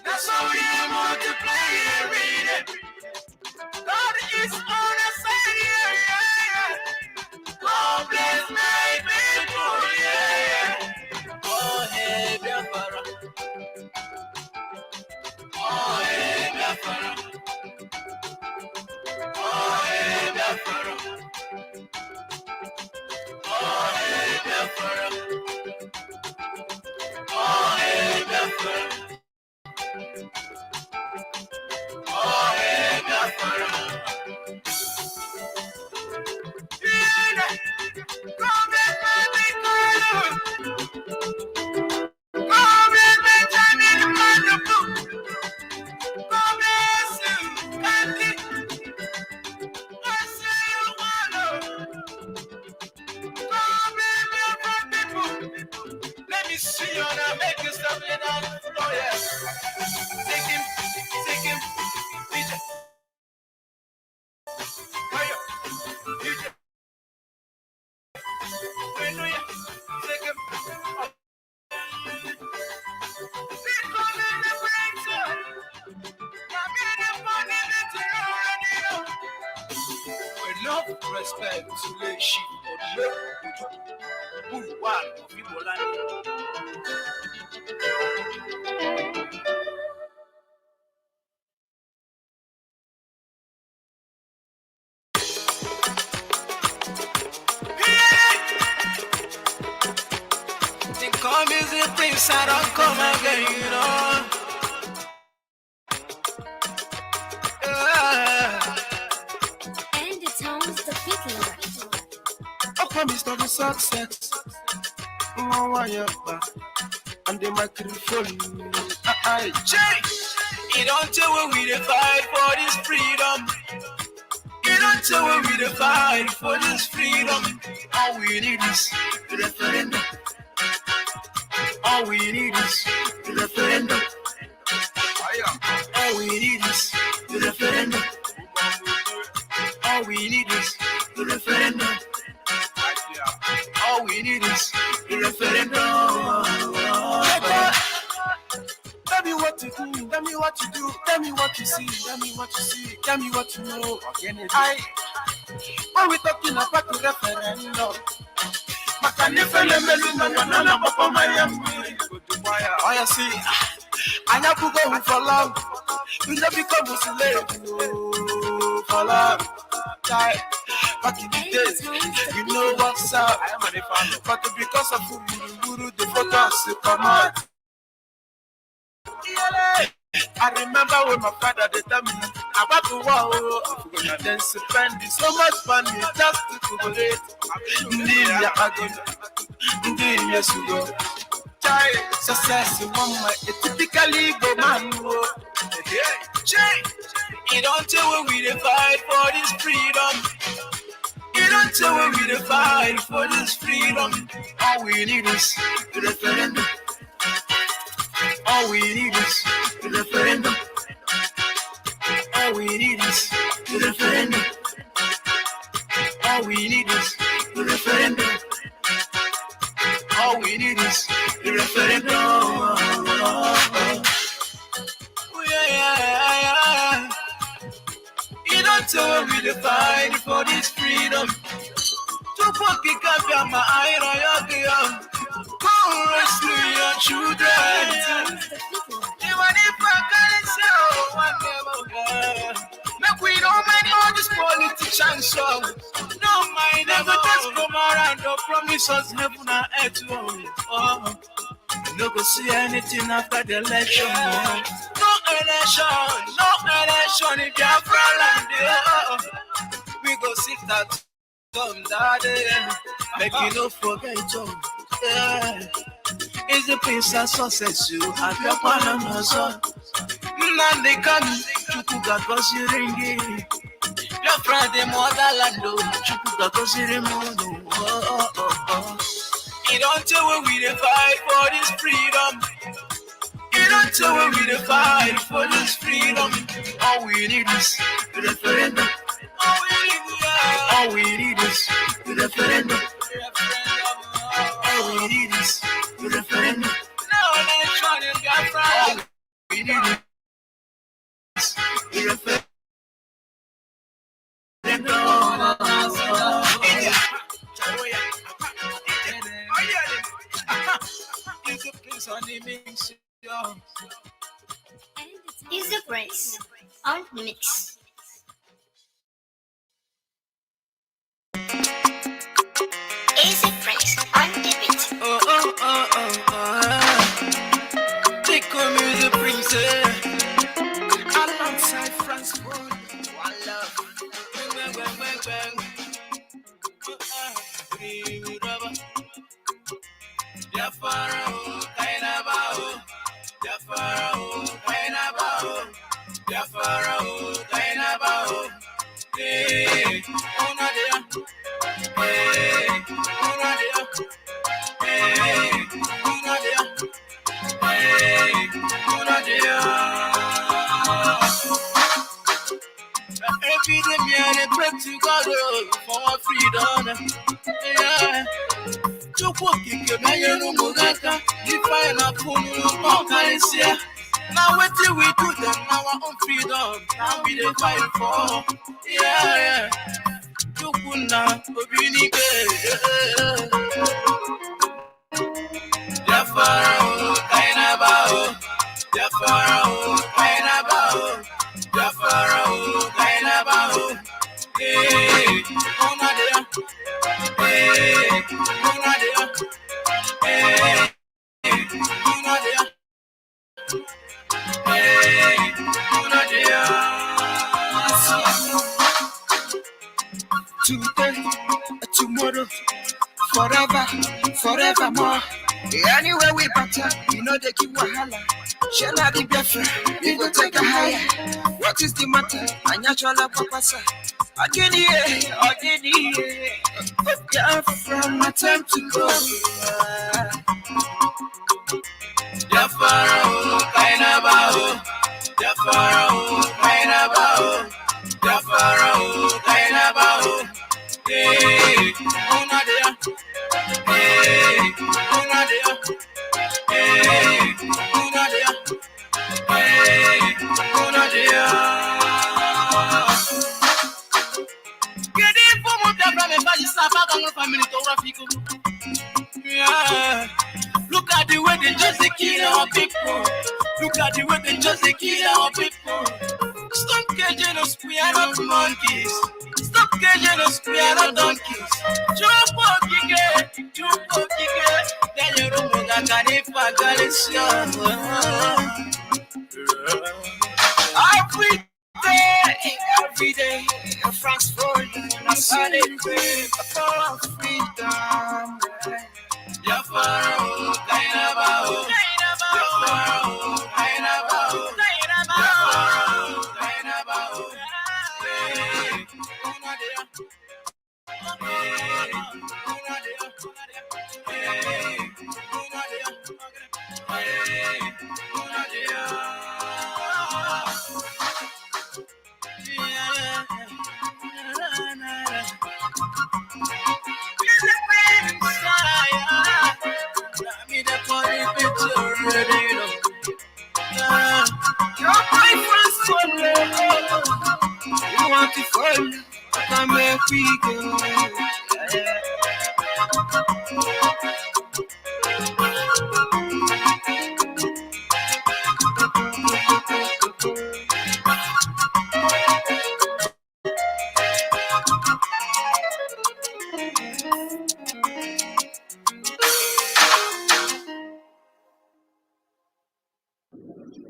That's how they multiply every day. God is on the side, yeah. God bless my people, yeah. Go ahead, Biafra. Go ahead, Biafra. Go ahead, Biafra. Go ahead, Biafra. Go ahead, Biafra. Let me see you now, make you stop it down. Oh yeah. Take him, DJ. Hurry up, DJ. When do you take him? Big on in the brains, I'm in the money that you already know. With love, respect, to lay sheep or the who one of people like they call me the prince, I don't come again, you know. And it sounds the beat. I promised of the success. And the microphone. I change. You don't tell when we dey fight for this freedom. You don't tell when we dey fight for this freedom. All we need is referendum. All we need is referendum. All we need is referendum. All we need is referendum. All we need is referendum. Tell me what to do, tell me what you do, tell me what you see, tell me what you see, tell me what you know. When we talking about the referendum, I see, Anya go for long, we don't become slave for long. Back in the days, you know what's up, but because of who the focus come out. I remember when my father they tell me about the war, and then spend so much money just to collaborate. Years ago, success is one my typically go man. You don't tell when we dey fight for this freedom. You don't tell when we dey fight for this freedom. All we need is referendum. All we need is referendum. All we need is referendum. All we need is referendum. All we need is referendum. Yeah. You don't tell me to fight for this freedom. To fucking capture my iron. Come rescue your children. Even if I can't show one never. Make we don't mind all these politicians. So no mind never just come around. No promise us heaven and earth. No go see anything after the election. No election in Biafra land. We go sit that come that day. Make you no forget it's the peace and success you have your Panama. Nande come, Chukuga Gosiringi. Your friend, the motherland, Chukuga Gosiringi. You don't tell when we dey fight for this freedom. You don't tell when we dey fight for this freedom. All we need is referendum. All we need is referendum. All we need is referendum. No election in Biafra. All we need is referendum. Is the Prince on mix. Easy Prince on the beat. Take on music princess alongside France One love. Every day, me and I pray to God for our freedom. Yeah. Chukwu Mayenu Mugaka, if I not pull you, now what do we do them? Now our own freedom, now we dey fight for. Yeah. Chukuna, Obini Jafaro, Kainabao, Jafaro, Kainabao, Jafaro, Kainabao. Hey, Onadia. Hey, Onadia. Hey, Onadia. Hey, Onadia. Today, tomorrow, forever forever, forevermore. Anywhere we battle, you know they keep wahala. Shall I be Biafra? We go take a higher. What is the matter? Anya chola papa sa. Again, Biafra, my time to go. Biafra, kaina bao. Biafra, kaina bao. Biafra, kaina bao. Hey, Nadia. Hey, Nadia. Hey, Nadia. Hey, Nadia. Get it for me, Biafra, me buy you snap back on your family to Rafiko. Yeah. Look at the way they just kill our people. Look at the way they just kill our people. Stop caging us, we are not monkeys. Stop caging us, we are not donkeys. Jump up, then you don't want to get every day, France for you. I saw they pray for freedom. Biafra, kaina bao. Biafra, kaina bao. Kaina bao. Hey, Nadia. Hey, Nadia. Hey, Nadia. Hey, Nadia. Your boyfriend's so low. You want to fall, come make we go.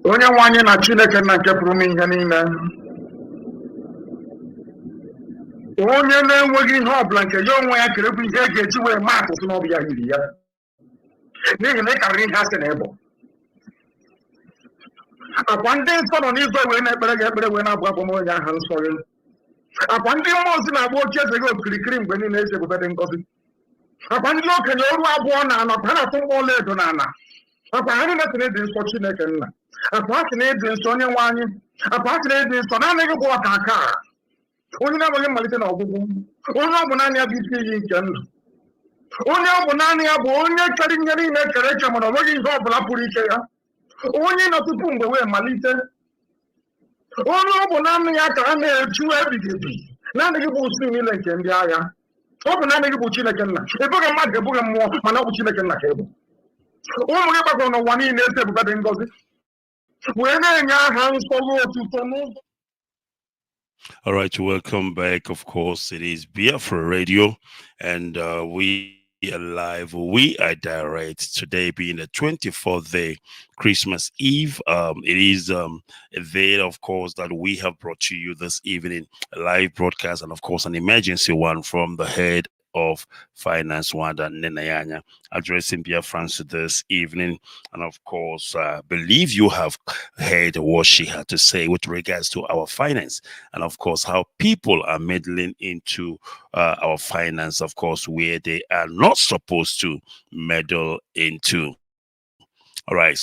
onye nwe anyị na Chineke nna nke pụrụ ime ihe niile, onye na-enweghị ihe ọbụla nke ya onwe ya kere bụ ihe e ga-eji wee maa atụtụ n'ọbụ ya yiri ya, n'ihi na ị karịrị ihe asị na ịbụ. Akwa ndị nsọ nọ n'igwe wee na-ekpere gị ekpere wee na-abụ abụ onye aha nsọ gị. Akwa ndị mmụọ ozi na-agba oche eze gị okirikiri mgbe niile eze ebube dị ngọzi. Akwa ndị okenye oru abụọ na-anọ ka ha na-atụ mkpọ ọla edo n'ala. Akwa ha niile sị na ịdị nsọ Chineke nna. Akwa ha sị na ịdị nsọ onye nwe anyị. Akwa ha sị na ịdị nsọ naanị gị bụ ọka aka a, onye na-enweghị mmalite na ọgwụgwụ, onye ọ bụ naanị ya bụ isi iyi nke ndụ, onye ọ bụ naanị ya bụ onye kere ihe niile kere eke mana ọ nweghị ihe ọ bụla pụrụ ike ya, onye nọ tupu mgbe wee malite, onye ọ bụ naanị ya ka a na-eju ebighị ebi, naanị gị bụ usu niile nke ndị agha. Ọ bụ naanị gị bụ Chineke nna, ebughị mmadụ ebughị mmụọ, mana ọ bụ Chineke nna ka ị bụ. Ụmụ gị gbakọrọ n'ụwa niile eze ebube dị ngọzi wee na-enye aha nsọ gị otuto n'ụzọ. All right, welcome back. Of course, it is Biafra Radio, and we are live. We are direct. Today being the 24th day, Christmas Eve. It is a day, of course, that we have brought to you this evening, a live broadcast, and of course, an emergency one from the head of Finance, Nwada, Nnennaya, addressing Biafrans this evening. And of course, believe you have heard what she had to say with regards to our finance, and of course, how people are meddling into our finance, of course, where they are not supposed to meddle into. All right,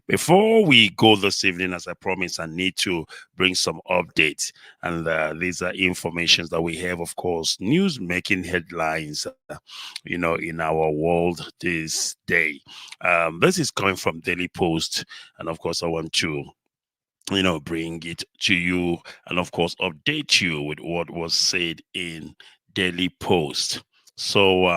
before we go this evening, as I promised, I need to bring some updates. And these are informations that we have, of course, news making headlines, in our world this day. This is coming from Daily Post. And of course, I want to, bring it to you and, of course, update you with what was said in Daily Post. So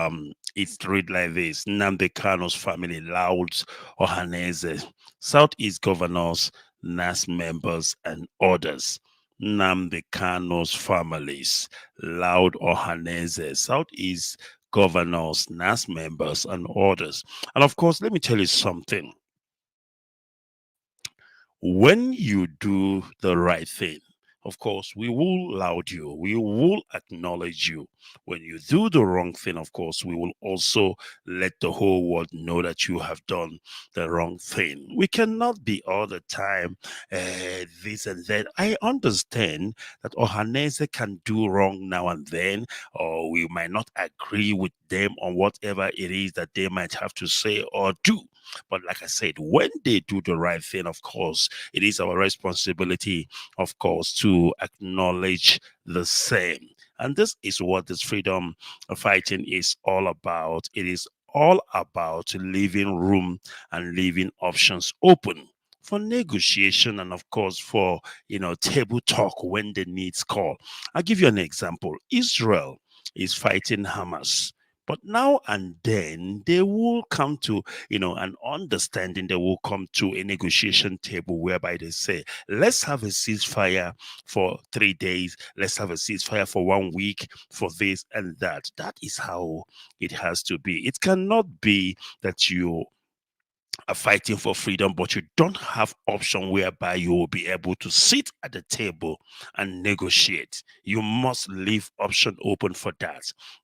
it's read like this: Nnamdi Kanu's family louds Ohaneze, Southeast governors, NAS members, and others. Nnamdi Kanu's families loud Ohaneze, Southeast governors, NAS members, and others. And of course, let me tell you something. When you do the right thing, of course, we will laud you. We will acknowledge you. When you do the wrong thing, of course, we will also let the whole world know that you have done the wrong thing. We cannot be all the time this and that. I understand that Ohanese can do wrong now and then, or we might not agree with them on whatever it is that they might have to say or do. But like I said, when they do the right thing, of course, it is our responsibility, of course, to acknowledge the same. And this is what this freedom fighting is all about. It is all about leaving room and leaving options open for negotiation and of course for table talk when the needs call. I'll give you an example. Israel is fighting Hamas. But now and then they will come to, an understanding. They will come to a negotiation table whereby they say, let's have a ceasefire for 3 days. Let's have a ceasefire for 1 week for this and that. That is how it has to be. It cannot be that you are fighting for freedom, but you don't have option whereby you will be able to sit at the table and negotiate. You must leave option open for that.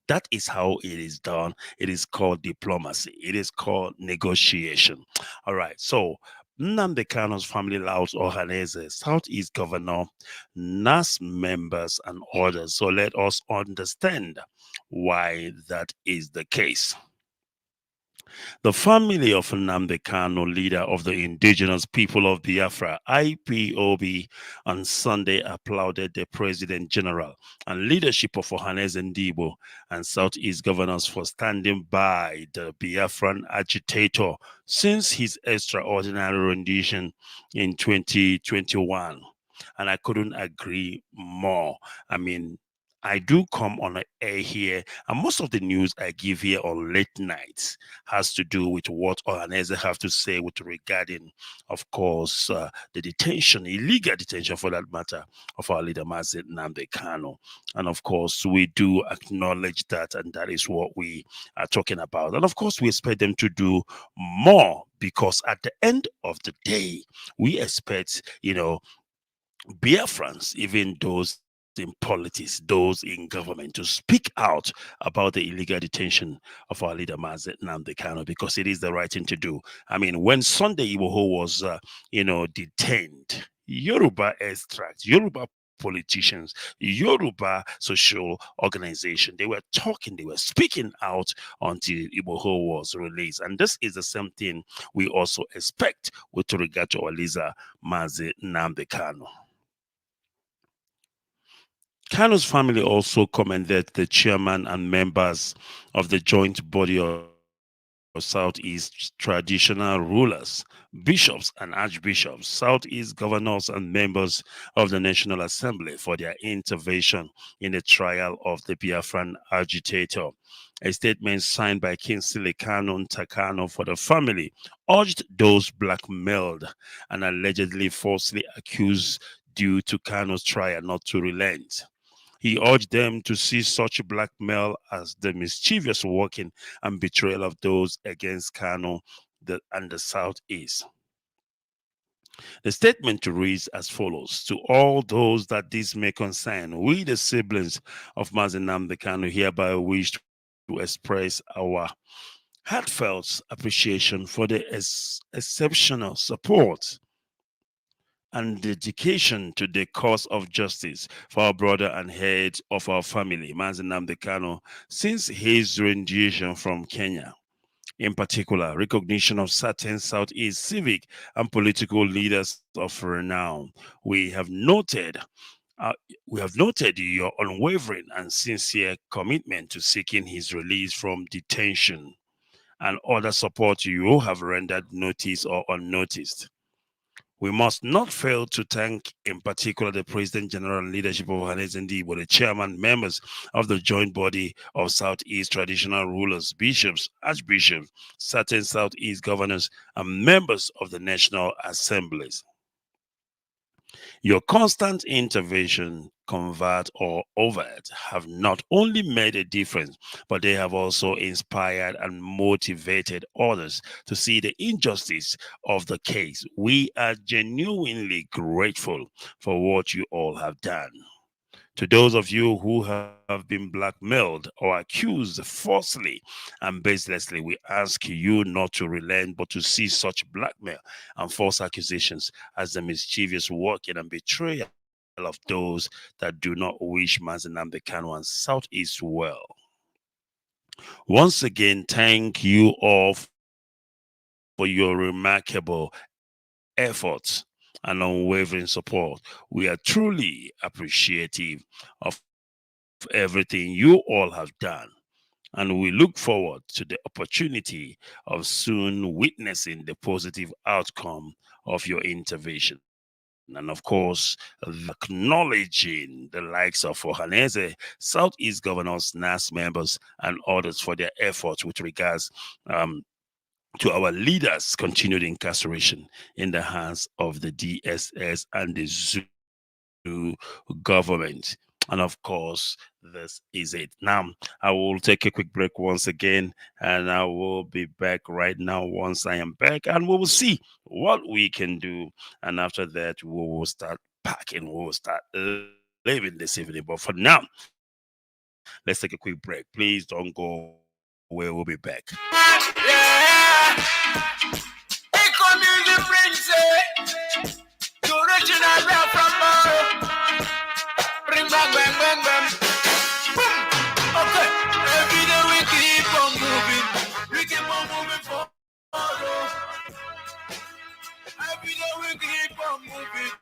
That is how it is done. It is called diplomacy. It is called negotiation. All right. So Nnamdi Kanu's family, Laos Ohanese, Southeast Governor, NAS members, and others. So let us understand why that is the case. The family of Nnamdi Kanu, leader of the Indigenous people of Biafra, IPOB, on Sunday applauded the President General and leadership of Ohanese Ndibo and Southeast governors for standing by the Biafran agitator since his extraordinary rendition in 2021. And I couldn't agree more. I mean, I do come on air here, and most of the news I give here on late nights has to do with what Ohanese have to say with regarding, of course, the detention, illegal detention for that matter, of our leader Mazi Nnamdi Kanu. And of course, we do acknowledge that, and that is what we are talking about. And of course, we expect them to do more because at the end of the day, we expect, Biafrans, even those in politics, those in government, to speak out about the illegal detention of our leader Mazi Nnamdi Kanu because it is the right thing to do. I mean, when Sunday Igboho was, detained, Yoruba extracts, Yoruba politicians, Yoruba social organization, they were talking, they were speaking out until Igboho was released. And this is the same thing we also expect with regard to our leader Mazi Nnamdi Kanu. Kanu's family also commended the chairman and members of the joint body of Southeast traditional rulers, bishops and archbishops, Southeast governors and members of the National Assembly for their intervention in the trial of the Biafran agitator. A statement signed by Kingsley Kanu Takano for the family urged those blackmailed and allegedly falsely accused due to Kanu's trial not to relent. He urged them to see such blackmail as the mischievous working and betrayal of those against Kanu and the Southeast. The statement reads as follows: to all those that this may concern, we the siblings of Mazi Nnamdi Kanu hereby wish to express our heartfelt appreciation for the exceptional support and dedication to the cause of justice for our brother and head of our family, Mazi Nnamdi Kanu, since his rendition from Kenya. In particular, recognition of certain Southeast civic and political leaders of renown. We have noted your unwavering and sincere commitment to seeking his release from detention and other support you have rendered noticed or unnoticed. We must not fail to thank, in particular, the President General and leadership of Ohanese Ndibo, the chairman, members of the joint body of Southeast traditional rulers, bishops, archbishops, certain Southeast governors, and members of the National Assemblies. Your constant intervention covert or overt, have not only made a difference, but they have also inspired and motivated others to see the injustice of the case. We are genuinely grateful for what you all have done. To those of you who have been blackmailed or accused falsely and baselessly, we ask you not to relent but to see such blackmail and false accusations as the mischievous working and betrayal of those that do not wish Mazenam Kanu and Southeast well. Once again, thank you all for your remarkable efforts and unwavering support. We are truly appreciative of everything you all have done, and we look forward to the opportunity of soon witnessing the positive outcome of your intervention. And of course, acknowledging the likes of Ohaneze, Southeast Governors, NAS members, and others for their efforts with regards to our leaders' continued incarceration in the hands of the DSS and the Zoo government. And of course, this is it. Now, I will take a quick break once again, and I will be back right now once I am back, and we will see what we can do. And after that, we will start packing, we will start living this evening. But for now, let's take a quick break. Please don't go away, we'll be back. Yeah. Eco music brings it. The original rap from Moro. Bring back, bang, bang, bang. Boom. Okay. Every day we keep on moving. We keep on moving forward. Every day we keep on moving.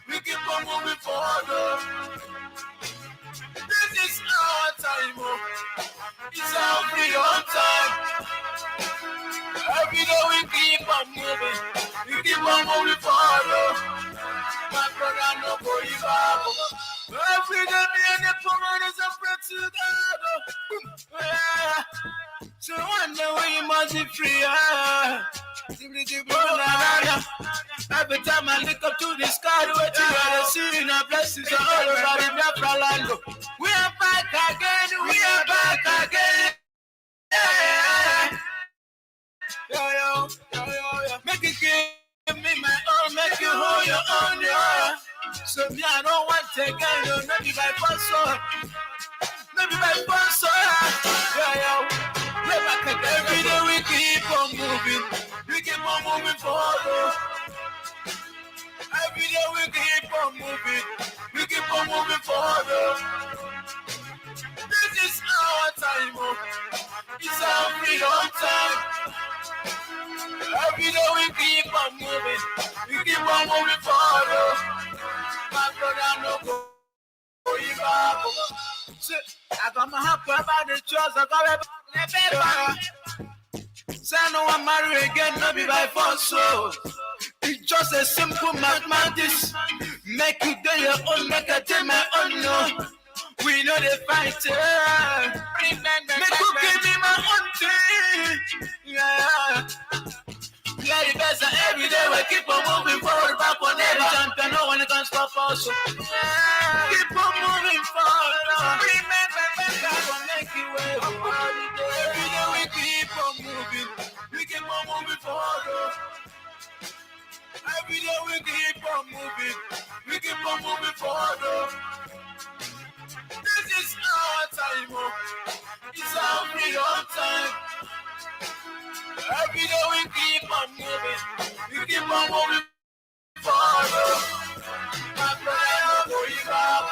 We keep on moving forward. This is our time. It's our freedom time. Every day we keep on moving. We keep on moving forward. My brother, no going back. Every day me and the woman is a friend together. Yeah. So one day we must be free. Every time I look up to the sky, what you gotta see in our blessings are all over the Biafra land. We are back again, we are back again. Yeah. Yo. Make it give me my own, make you hold your own, yeah. So me, I don't want to again, you not be by force, not be by force, yo. We're back again. Every day we keep on moving, we keep on moving forward. Every day we keep on moving, we keep on moving forward. This is our time, it's our freedom time. Every day we keep on moving, we keep on moving forward. My brother, no going back. I got my heart about the trust, I got it. Say no one marry again, no be by force, so it's just a simple mathematics. Make you do your own, make I do my own, no. We know they fight, make you give me my own thing, yeah. Yeah, the best of every day we keep on moving forward, back on every champion, no one can stop us. Yeah. Keep on moving forward, remember, God will make you way. Every day we keep on moving, we keep on moving forward. Every day we keep on moving, we keep on moving forward. This is our time, it's our freedom time. Every day we keep on moving, we keep on moving forward. My brother, going back.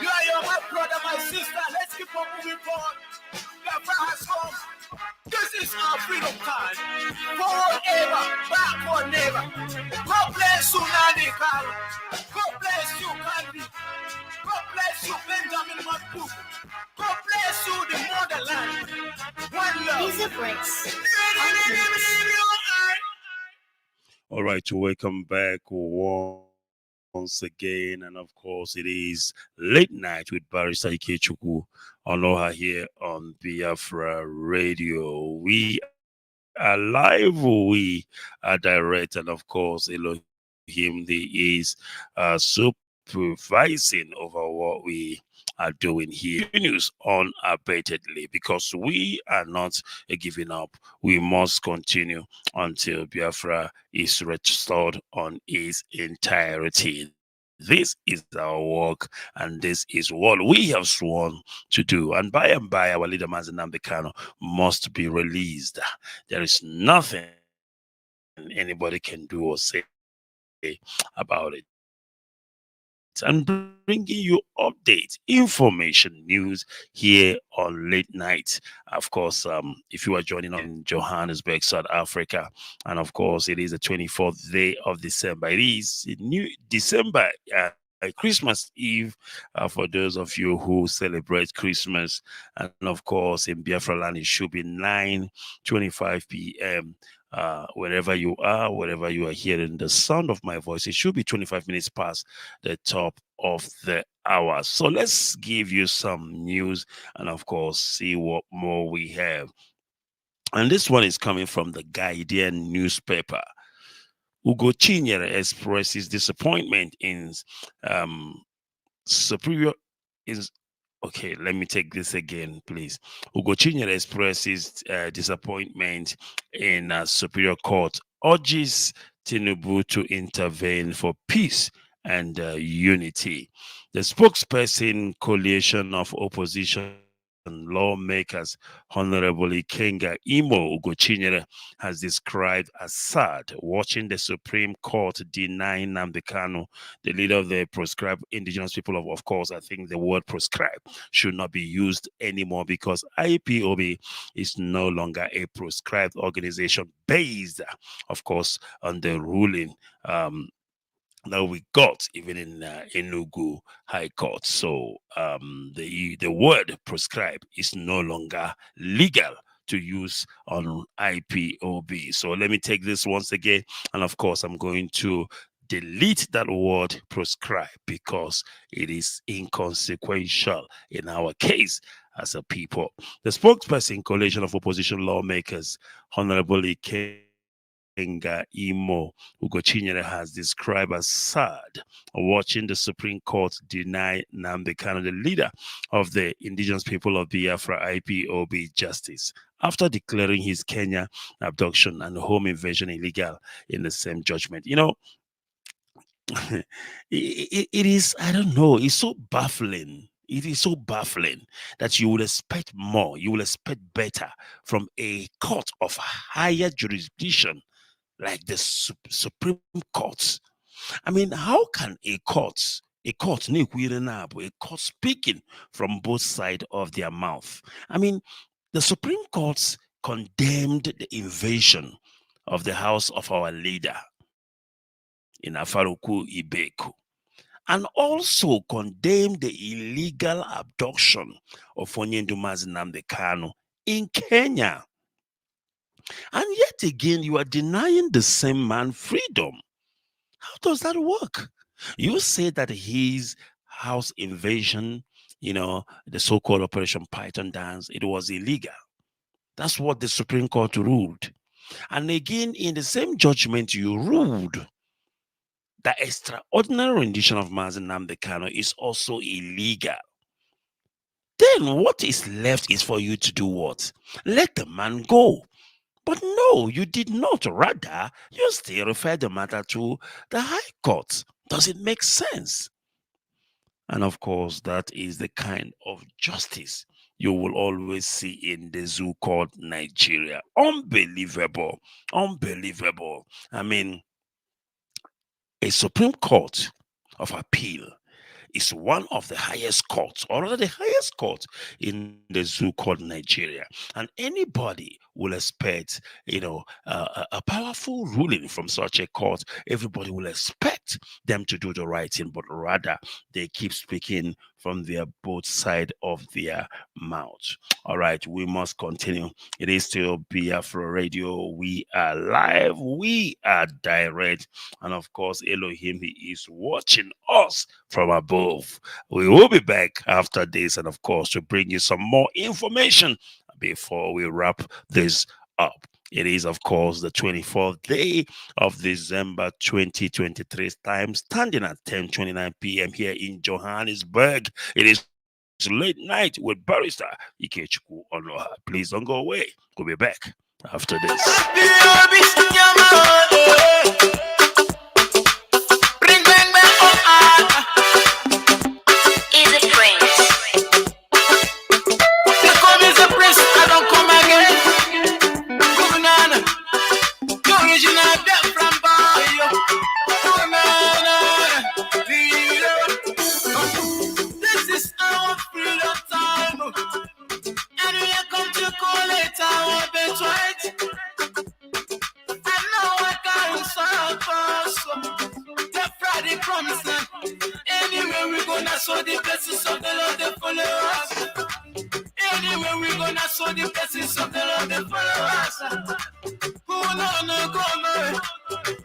You are my brother, my sister. Let's keep on moving forward. Biafra has come. This is our freedom time. Forward ever, backward never. God bless you, Nani Karo. God bless you, Kandi. God bless you, Benjamin Matu. God bless you, the motherland. One love. These are breaks. All right, welcome back once again, and of course, it is late night with Barrister Ikechukwu Onuoha here on Biafra Radio. We are live, we are direct, and of course, Elohim, there is super supervising over what we are doing here. News unabatedly because we are not giving up. We must continue until Biafra is restored on its entirety. This is our work, and this is what we have sworn to do. And by, our leader Mazen Kano must be released. There is nothing anybody can do or say about it. And bringing you updates, information, news here on late night. Of course, if you are joining us in Johannesburg, South Africa, and of course, it is the 24th day of December. It is new December, Christmas Eve, for those of you who celebrate Christmas. And of course, in Biafra land, it should be 9:25 p.m. Wherever you are, wherever you are hearing the sound of my voice, it should be 25 minutes past the top of the hour. So let's give you some news and, of course, see what more we have. And this one is coming from the Guardian newspaper. Ugo Chinyere expresses disappointment in superior is okay. Let me take this again, please. Ugo Chinyere expresses disappointment in superior court, urges Tinubu to intervene for peace and unity. The spokesperson coalition of opposition lawmakers, Honorable Ikenga Imo Ugochinyere, has described as sad watching the Supreme Court denying Nnamdi Kanu, the leader of the proscribed indigenous people of course, I think the word proscribed should not be used anymore because IPOB is no longer a proscribed organization based, of course, on the ruling that we got even in Enugu High Court. So the word proscribe is no longer legal to use on IPOB. So let me take this once again, and of course I'm going to delete that word proscribe because it is inconsequential in our case as a people. The spokesperson coalition of opposition lawmakers, Honorable Ikenga Imo Ugochinyere, has described as sad watching the Supreme Court deny Nnamdi Kanu, the leader of the indigenous people of Biafra IPOB, justice after declaring his Kenya abduction and home invasion illegal in the same judgment. You know, it is, I don't know, it's so baffling. It is so baffling that you will expect more, you will expect better from a court of higher jurisdiction like the Supreme Court. I mean, how can a court speaking from both sides of their mouth? I mean, the Supreme Court condemned the invasion of the house of our leader in Afaruku Ibeku, and also condemned the illegal abduction of Onyendumazi Nnamdi Kanu in Kenya. And yet again, you are denying the same man freedom. How does that work? You say that his house invasion, the so-called Operation Python dance, it was illegal. That's what the Supreme Court ruled. And again, in the same judgment, you ruled the extraordinary rendition of Mazi Nnamdi Kanu is also illegal. Then what is left is for you to do what? Let the man go. But no, you did not. Rather, you still refer the matter to the High Court. Does it make sense? And of course, that is the kind of justice you will always see in the zoo called Nigeria. Unbelievable. Unbelievable. I mean, a Supreme Court of Appeal is one of the highest courts, or rather the highest court in the zoo called Nigeria. And anybody will expect, a powerful ruling from such a court. Everybody will expect them to do the right thing, but rather they keep speaking from their both side of their mouth. All right, we must continue. It is still Biafra Radio. We are live, we are direct, and of course, Elohim, he is watching us from above. We will be back after this, and of course, to bring you some more information before we wrap this up. It is, of course, the 24th day of December 2023. Time standing at 10:29 p.m. here in Johannesburg. It is late night with Barrister Ikechukwu Onuoha. Please don't go away. We'll be back after this. Is a prince. They call me the prince, I don't come again. Governor, the original death from Bayo. This is our freedom time. And we are come to call it our birthright. And now I can't suffer. The Friday promise. Anywhere we gonna sow the blessings of the Lord, they follow us. Anywhere we gonna sow the blessings of the Lord, they follow us. Who no go no,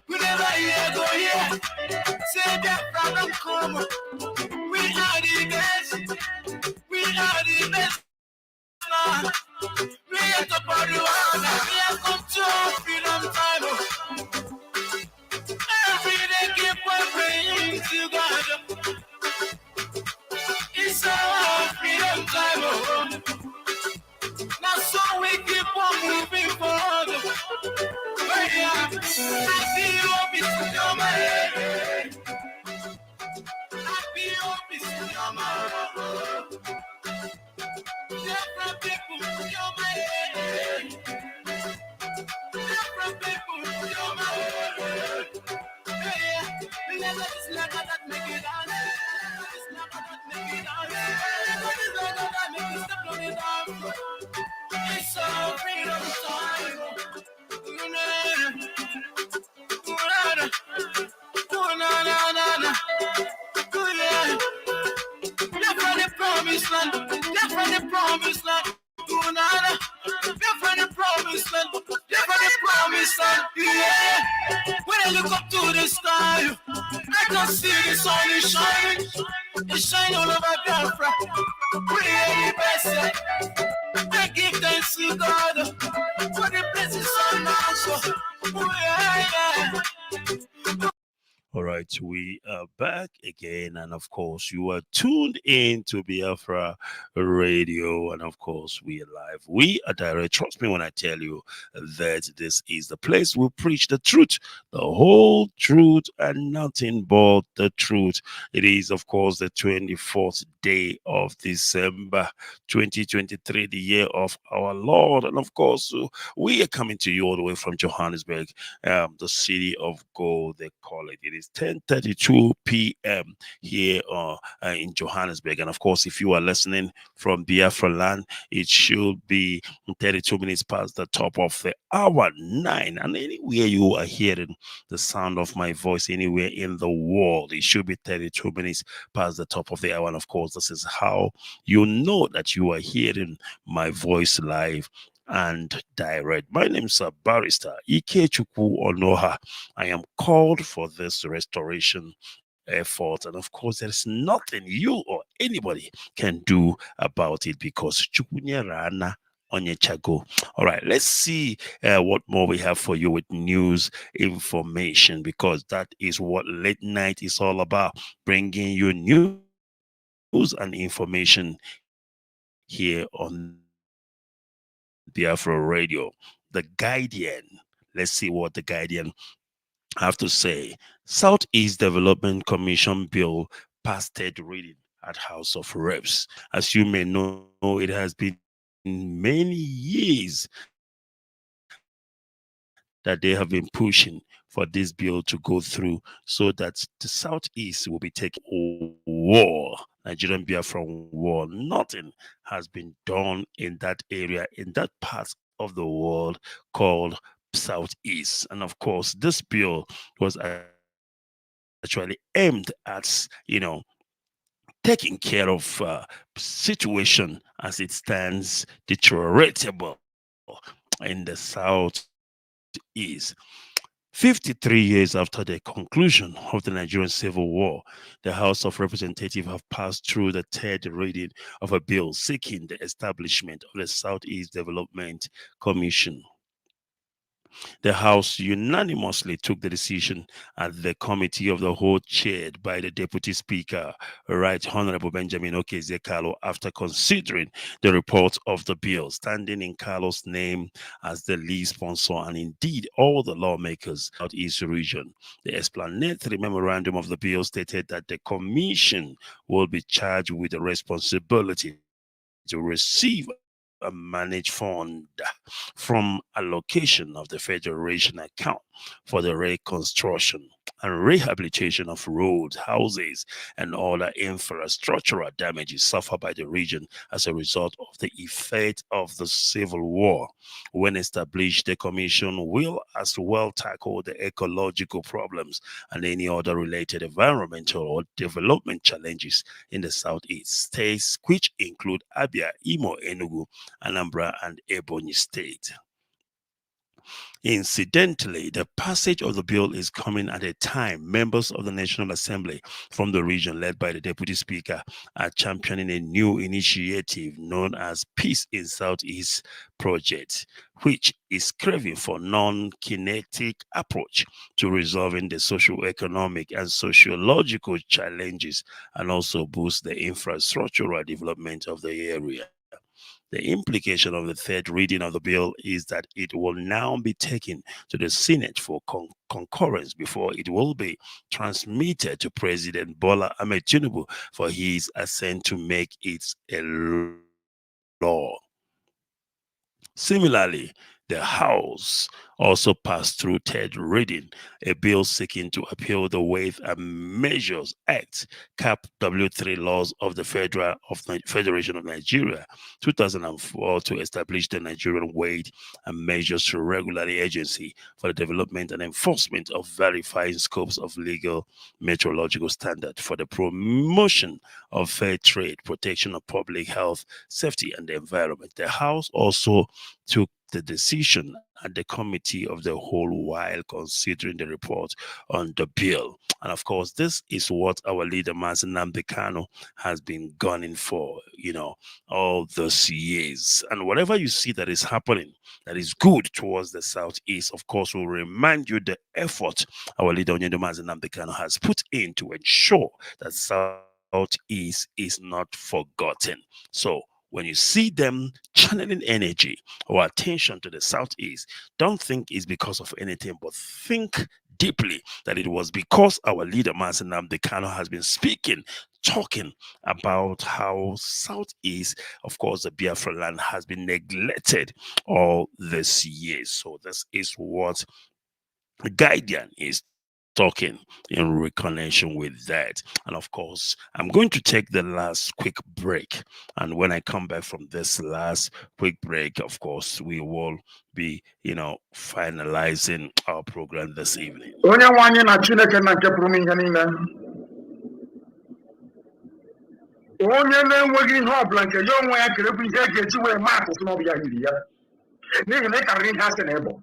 we never hear go here. Say that problem come. We are the best. We are the best. Now. We are top of the world. We are come to our freedom time. Every day keep on praying to God. It's our freedom time. Oh. Now so we keep on moving forward. But yeah, I feel hope is on my head. I feel hope is on my head. Different people on my head. Different people on my head. Yeah, we never just like that make it dance. It's not that make it dance. It's not that make it step on it down. It's a freedom time. Left from the promised land. Left from the promised land. Left from the promised land. Left from the promised land. Yeah. When I look up to the sky, I can see the sun is shining. It's shining all over Biafra. We are the best. I give thanks to God for the blessings on my soul. Yeah. All right, we are back again, and of course, you are tuned in to Biafra Radio, and of course, we are live. We are direct. Trust me when I tell you that this is the place we preach the truth, the whole truth, and nothing but the truth. It is, of course, the 24th day of December 2023, the year of our Lord, and of course, we are coming to you all the way from Johannesburg, the city of gold, they call it. It is 10:32 p.m. here in Johannesburg. And of course, if you are listening from Biafra land, it should be 32 minutes past the top of the hour 9. And anywhere you are hearing the sound of my voice, anywhere in the world, it should be 32 minutes past the top of the hour. And of course, this is how you know that you are hearing my voice live and direct. My name is Barrister Ikechukwu Onuoha. I am called for this restoration effort, and of course, there is nothing you or anybody can do about it because Chukwunyerana Onyechago. All right, let's see what more we have for you with news information, because that is what late night is all about, bringing you news and information here on Biafra Radio. The Guardian. Let's see what the Guardian have to say. Southeast Development Commission bill passed third reading at House of Reps. As you may know, it has been many years that they have been pushing for this bill to go through so that the Southeast will be taken war. Nigerian Biafra war. Nothing has been done in that area, in that part of the world called Southeast. And of course, this bill was actually aimed at, taking care of situation as it stands deterioratable in the Southeast. 53 years after the conclusion of the Nigerian Civil War, the House of Representatives have passed through the third reading of a bill seeking the establishment of the Southeast Development Commission. The House unanimously took the decision at the Committee of the Whole chaired by the Deputy Speaker, Right Honorable Benjamin Okezekalo, after considering the report of the bill, standing in Carlos' name as the lead sponsor and indeed all the lawmakers of the East region. The explanatory memorandum of the bill stated that the Commission will be charged with the responsibility to receive a managed fund from allocation of the Federation account for the reconstruction and rehabilitation of roads, houses, and other infrastructural damages suffered by the region as a result of the effect of the civil war. When established, the Commission will as well tackle the ecological problems and any other related environmental or development challenges in the southeast states, which include Abia, Imo, Enugu, Anambra, and Ebonyi State. Incidentally, the passage of the bill is coming at a time members of the National Assembly from the region, led by the Deputy Speaker, are championing a new initiative known as Peace in Southeast Project, which is craving for non-kinetic approach to resolving the socio-economic and sociological challenges and also boost the infrastructural development of the area. The implication of the third reading of the bill is that it will now be taken to the Senate for concurrence before it will be transmitted to President Bola Ahmed Tinubu for his assent to make it a law. Similarly, the House also passed through third reading a bill seeking to appeal the Weight and Measures Act, CAP W3 laws of the Federation of Nigeria, 2004, to establish the Nigerian Weight and Measures Regulatory Agency for the development and enforcement of verifying scopes of legal metrological standard for the promotion of fair trade, protection of public health, safety, and the environment. The House also took the decision at the Committee of the Whole while considering the report on the bill. And of course, this is what our leader, Mazi Nnamdi Kanu, has been gunning for, all those years. And whatever you see that is happening, that is good towards the Southeast, of course, will remind you the effort our leader, Mazi Nnamdi Kanu, has put in to ensure that Southeast is not forgotten. So, when you see them channeling energy or attention to the Southeast, don't think it's because of anything, but think deeply that it was because our leader, Mazi Nnamdi Kanu, has been talking about how Southeast, of course, the Biafra land, has been neglected all this year. So this is what the Guardian is talking in connection with that. And of course, I'm going to take the last quick break. And when I come back from this last quick break, of course, we will be, finalizing our program this evening. Onye nwe anyị na Chineke na nke pụrụ ihe niile. Onye na-enweghị ihe ọbụla nke ya onwe ya kere bụ ihe a ga-eji wee maa atụtụ n'ọbụ ya yiri ya. N'ihi na ị karịrị ihe asị na ịbụ.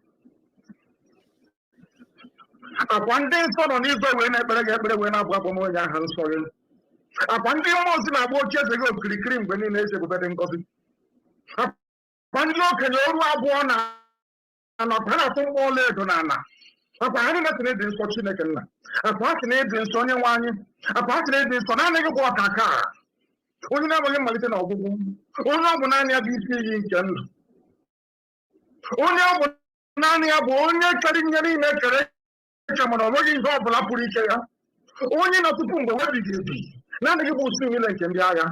Akwa ndị nsọ nọ n'izọ wee na-ekpere gị ekpere wee na-abụ abụ onye aha nsọ gị. Akwa ndị mmụọ ozi na-agba oche eze gị okirikiri mgbe niile eze ebube dị ngọzi. Akwa ndị okenye oru abụọ na-anọta ha na-atụ mkpọ ọla edo na ala. Akwa ha niile sị na ịdị nsọ Chineke nna. Akwa ha sị na ịdị nsọ onye nwe anyị. Akwa ha sị na ịdị nsọ naanị gị bụ ọkaka a. Onye na-enweghị mmalite na ọgwụgwụ. Onye ọ bụ naanị ya bụ isi iyi nke ndụ. Onye ọ bụ naanị ya bụ onye kere ihe niile kere mana ọ nweghị ihe ọ bụla pụrụ ike ya. Onye nọ tupu mgbe webighị ebi naanị gị bụ usu niile nke ndị agha.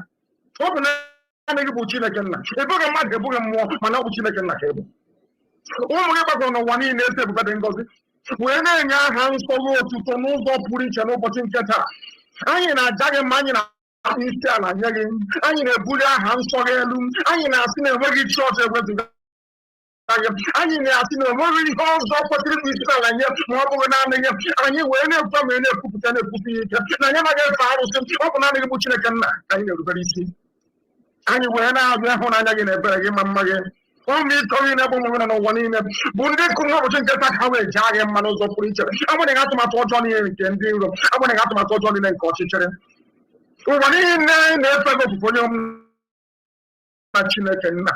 Ọ bụ naanị gị bụ Chineke nna. Ebughị mmadụ ebughị mmụọ mana ọ bụ Chineke nna ka ị bụ. Ụmụ gị gbakọrọ n'ụwa niile eze ebube dị ngọzi wee na-enye aha nsọ gị otuto n'ụzọ pụrụ iche n'ụbọchị nke taa. Anyị na-aja gị mma, anyị na-akpụ isi ala nye gị, anyị na-ebuli aha nsọ gị elu, anyị na-asị na enweghị chi ọzọ ewezuga. Anyị na-asị na enweghị ihe ọzọ kwesịrị ịbụ isi ala nye ma ọ bụghị naanị gị. Anyị wee na-ekwu ma na-ekwupụta na-ekwusi ike na anyị anaghị efe arụsị, ọ bụ naanị gị bụ Chineke nna ka anyị na-erubere isi. Anyị wee na-azụ ịhụnanya gị na ebere gị ma mma gị. Ụmụ ịtọ gị na-ebe ụmụ gị n'ụwa niile bụ ndị kụrụ n'ụbọchị nke taa ka ha wee jaa gị mma n'ụzọ pụrụ iche. Agbanyeghị atụmatụ ọjọọ niile nke ndị iro, agbanyeghị atụmatụ ọjọọ niile nke ọchịchịrị. Ụwa niile na-efe gị ofufe onye na Chineke nna.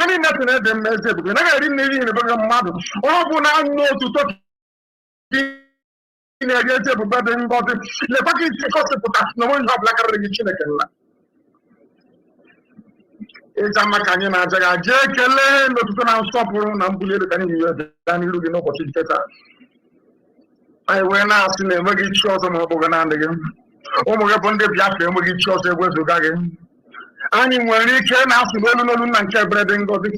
Any nothing at the message, but I didn't need a bigger mother. Oh, when I know to talk in a get up better than body. The fucking cost of that. No one have like a religion. It's a Macanian. I Jake Ellen, not to stop on and believe it any year than you know what it better. I went out in a very short of Mogan again. Oh, my God, the Biafra, we get short away to Gagan. And when he came out to go and care bread and got it.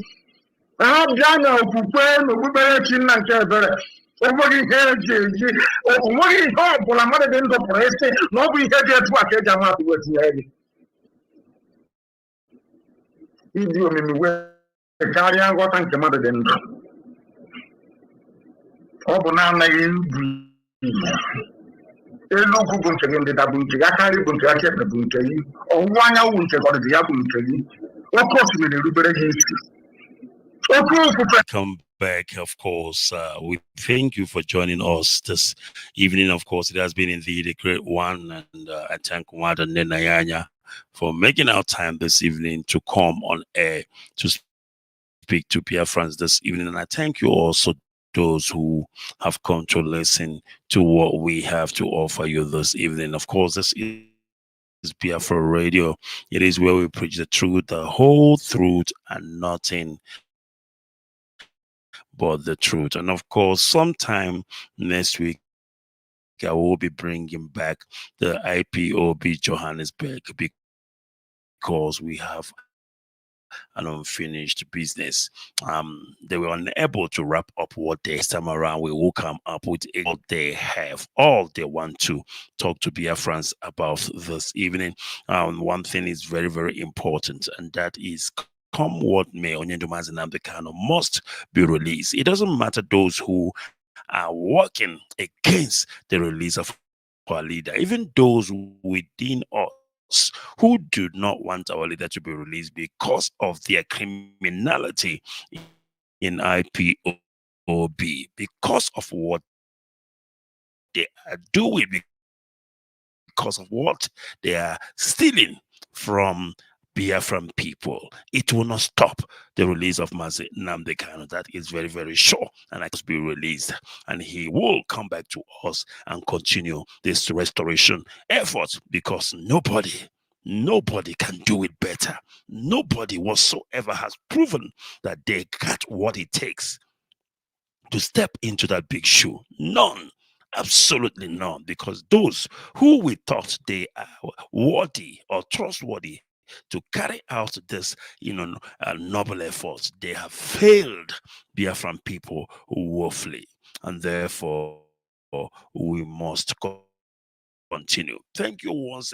I have done a coupon, we better chin and care better. What is here, what is home for a mother than the press? Nobody had yet to watch a mouth with the you mean where the carrier got and come other than Obanana. Local bunch again the Dabunki, I carry bunch, I kept the bunky, or 1 hour winter or the Abunki. Of course, we will liberate history. Come back, of course. We thank you for joining us this evening. Of course, it has been indeed a great one, and I thank Nwada and Nnennaya for making our time this evening to come on air to speak to Biafrans this evening. And I thank you also those who have come to listen to what we have to offer you this evening. Of course, this is Biafra Radio. It is where we preach the truth, the whole truth, and nothing but the truth. And of course, sometime next week, I will be bringing back the IPOB Johannesburg because we have an unfinished business. They were unable to wrap up what this time around. We will come up with all they have, all they want to talk to Biafrans about this evening. One thing is very, very important, and that is come what may, Onyendumazi Nnamdi Kanu must be released. It doesn't matter those who are working against the release of our leader, even those within us who do not want our leader to be released because of their criminality in IPOB, because of what they are doing, because of what they are stealing from Biafran people. It will not stop the release of Mazi Nnamdi Kanu. That is very, very sure. And I must be released. And he will come back to us and continue this restoration effort, because nobody can do it better. Nobody whatsoever has proven that they got what it takes to step into that big shoe. None. Absolutely none. Because those who we thought they are worthy or trustworthy to carry out this, noble efforts, they have failed Biafran people woefully, and therefore we must continue. Thank you once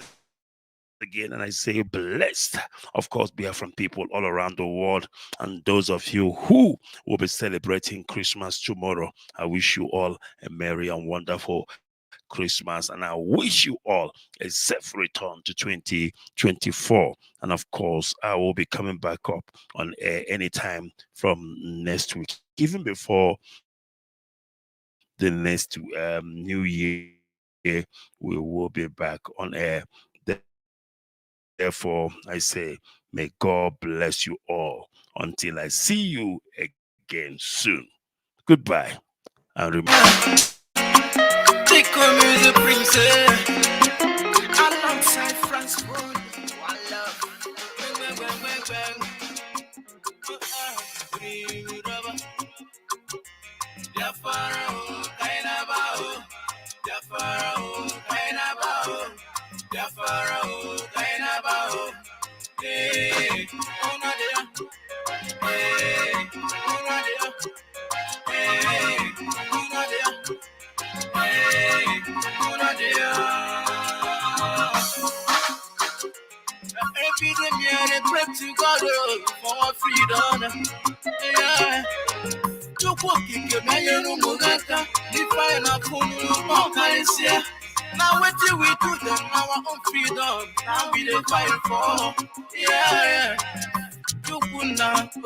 again, and I say blessed, of course, Biafran people all around the world, and those of you who will be celebrating Christmas tomorrow. I wish you all a merry and wonderful Christmas, and I wish you all a safe return to 2024. And of course, I will be coming back up on air anytime from next week, even before the next new year. We will be back on air. Therefore, I say, may God bless you all until I see you again soon. Goodbye, and remember. Music princess alongside France One love. Every day, me I pray to God for our freedom. Yeah. To walk in your man, Mugaka, if I not come, now what do we do then? Our own freedom, now we dey fight for. Yeah. You could not be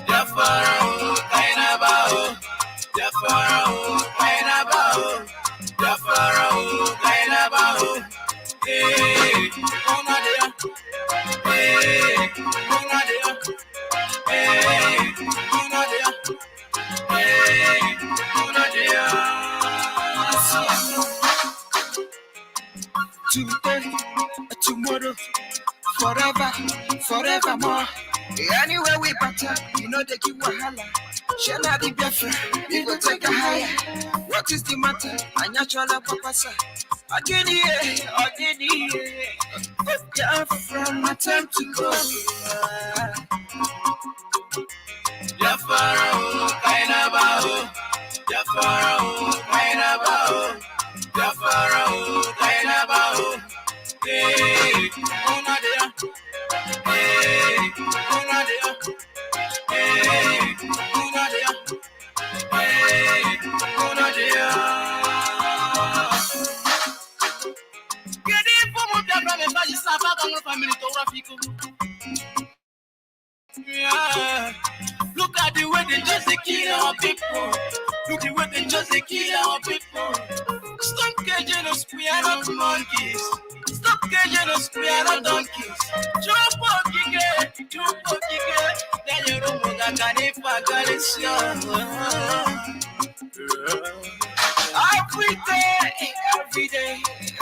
Jafaro, Kainabao, Jafaro, Kainabao, Jafaro, Kainabao. Hey, forevermore. Anywhere we battle, you know they give wahala. Shall I be Biafra? We go take a higher. What is the matter? Anya chola papasa. Agini, Biafra, my time to go. Biafra, kainabao. Biafra, kainabao. Biafra, kainabao. Hey, Onadia. Hey, Onadia. Hey, Onadia. Hey, Onadia. Get in for more Biafra, me buy you some bag on family to Rafiko. Yeah. Look at the way they just kill our people. Look the way they just kill our people. Stop caging us, we are not monkeys. Stop caging us, we are not donkeys. Jump up, then you don't want to get it back, every day,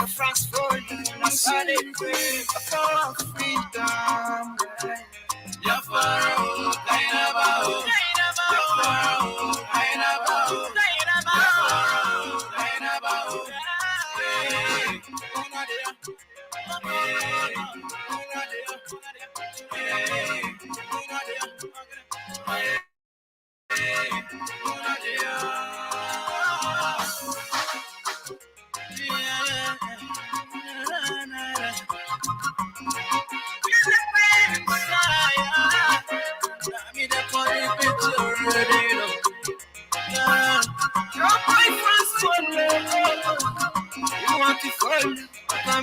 France for you, I celebrate for our freedom. Biafra, kainabao. Biafra, kainabao. Kainabao. Hey, Onadia. Hey, Onadia. Hey, Onadia. Hey, Onadia. You want to fall?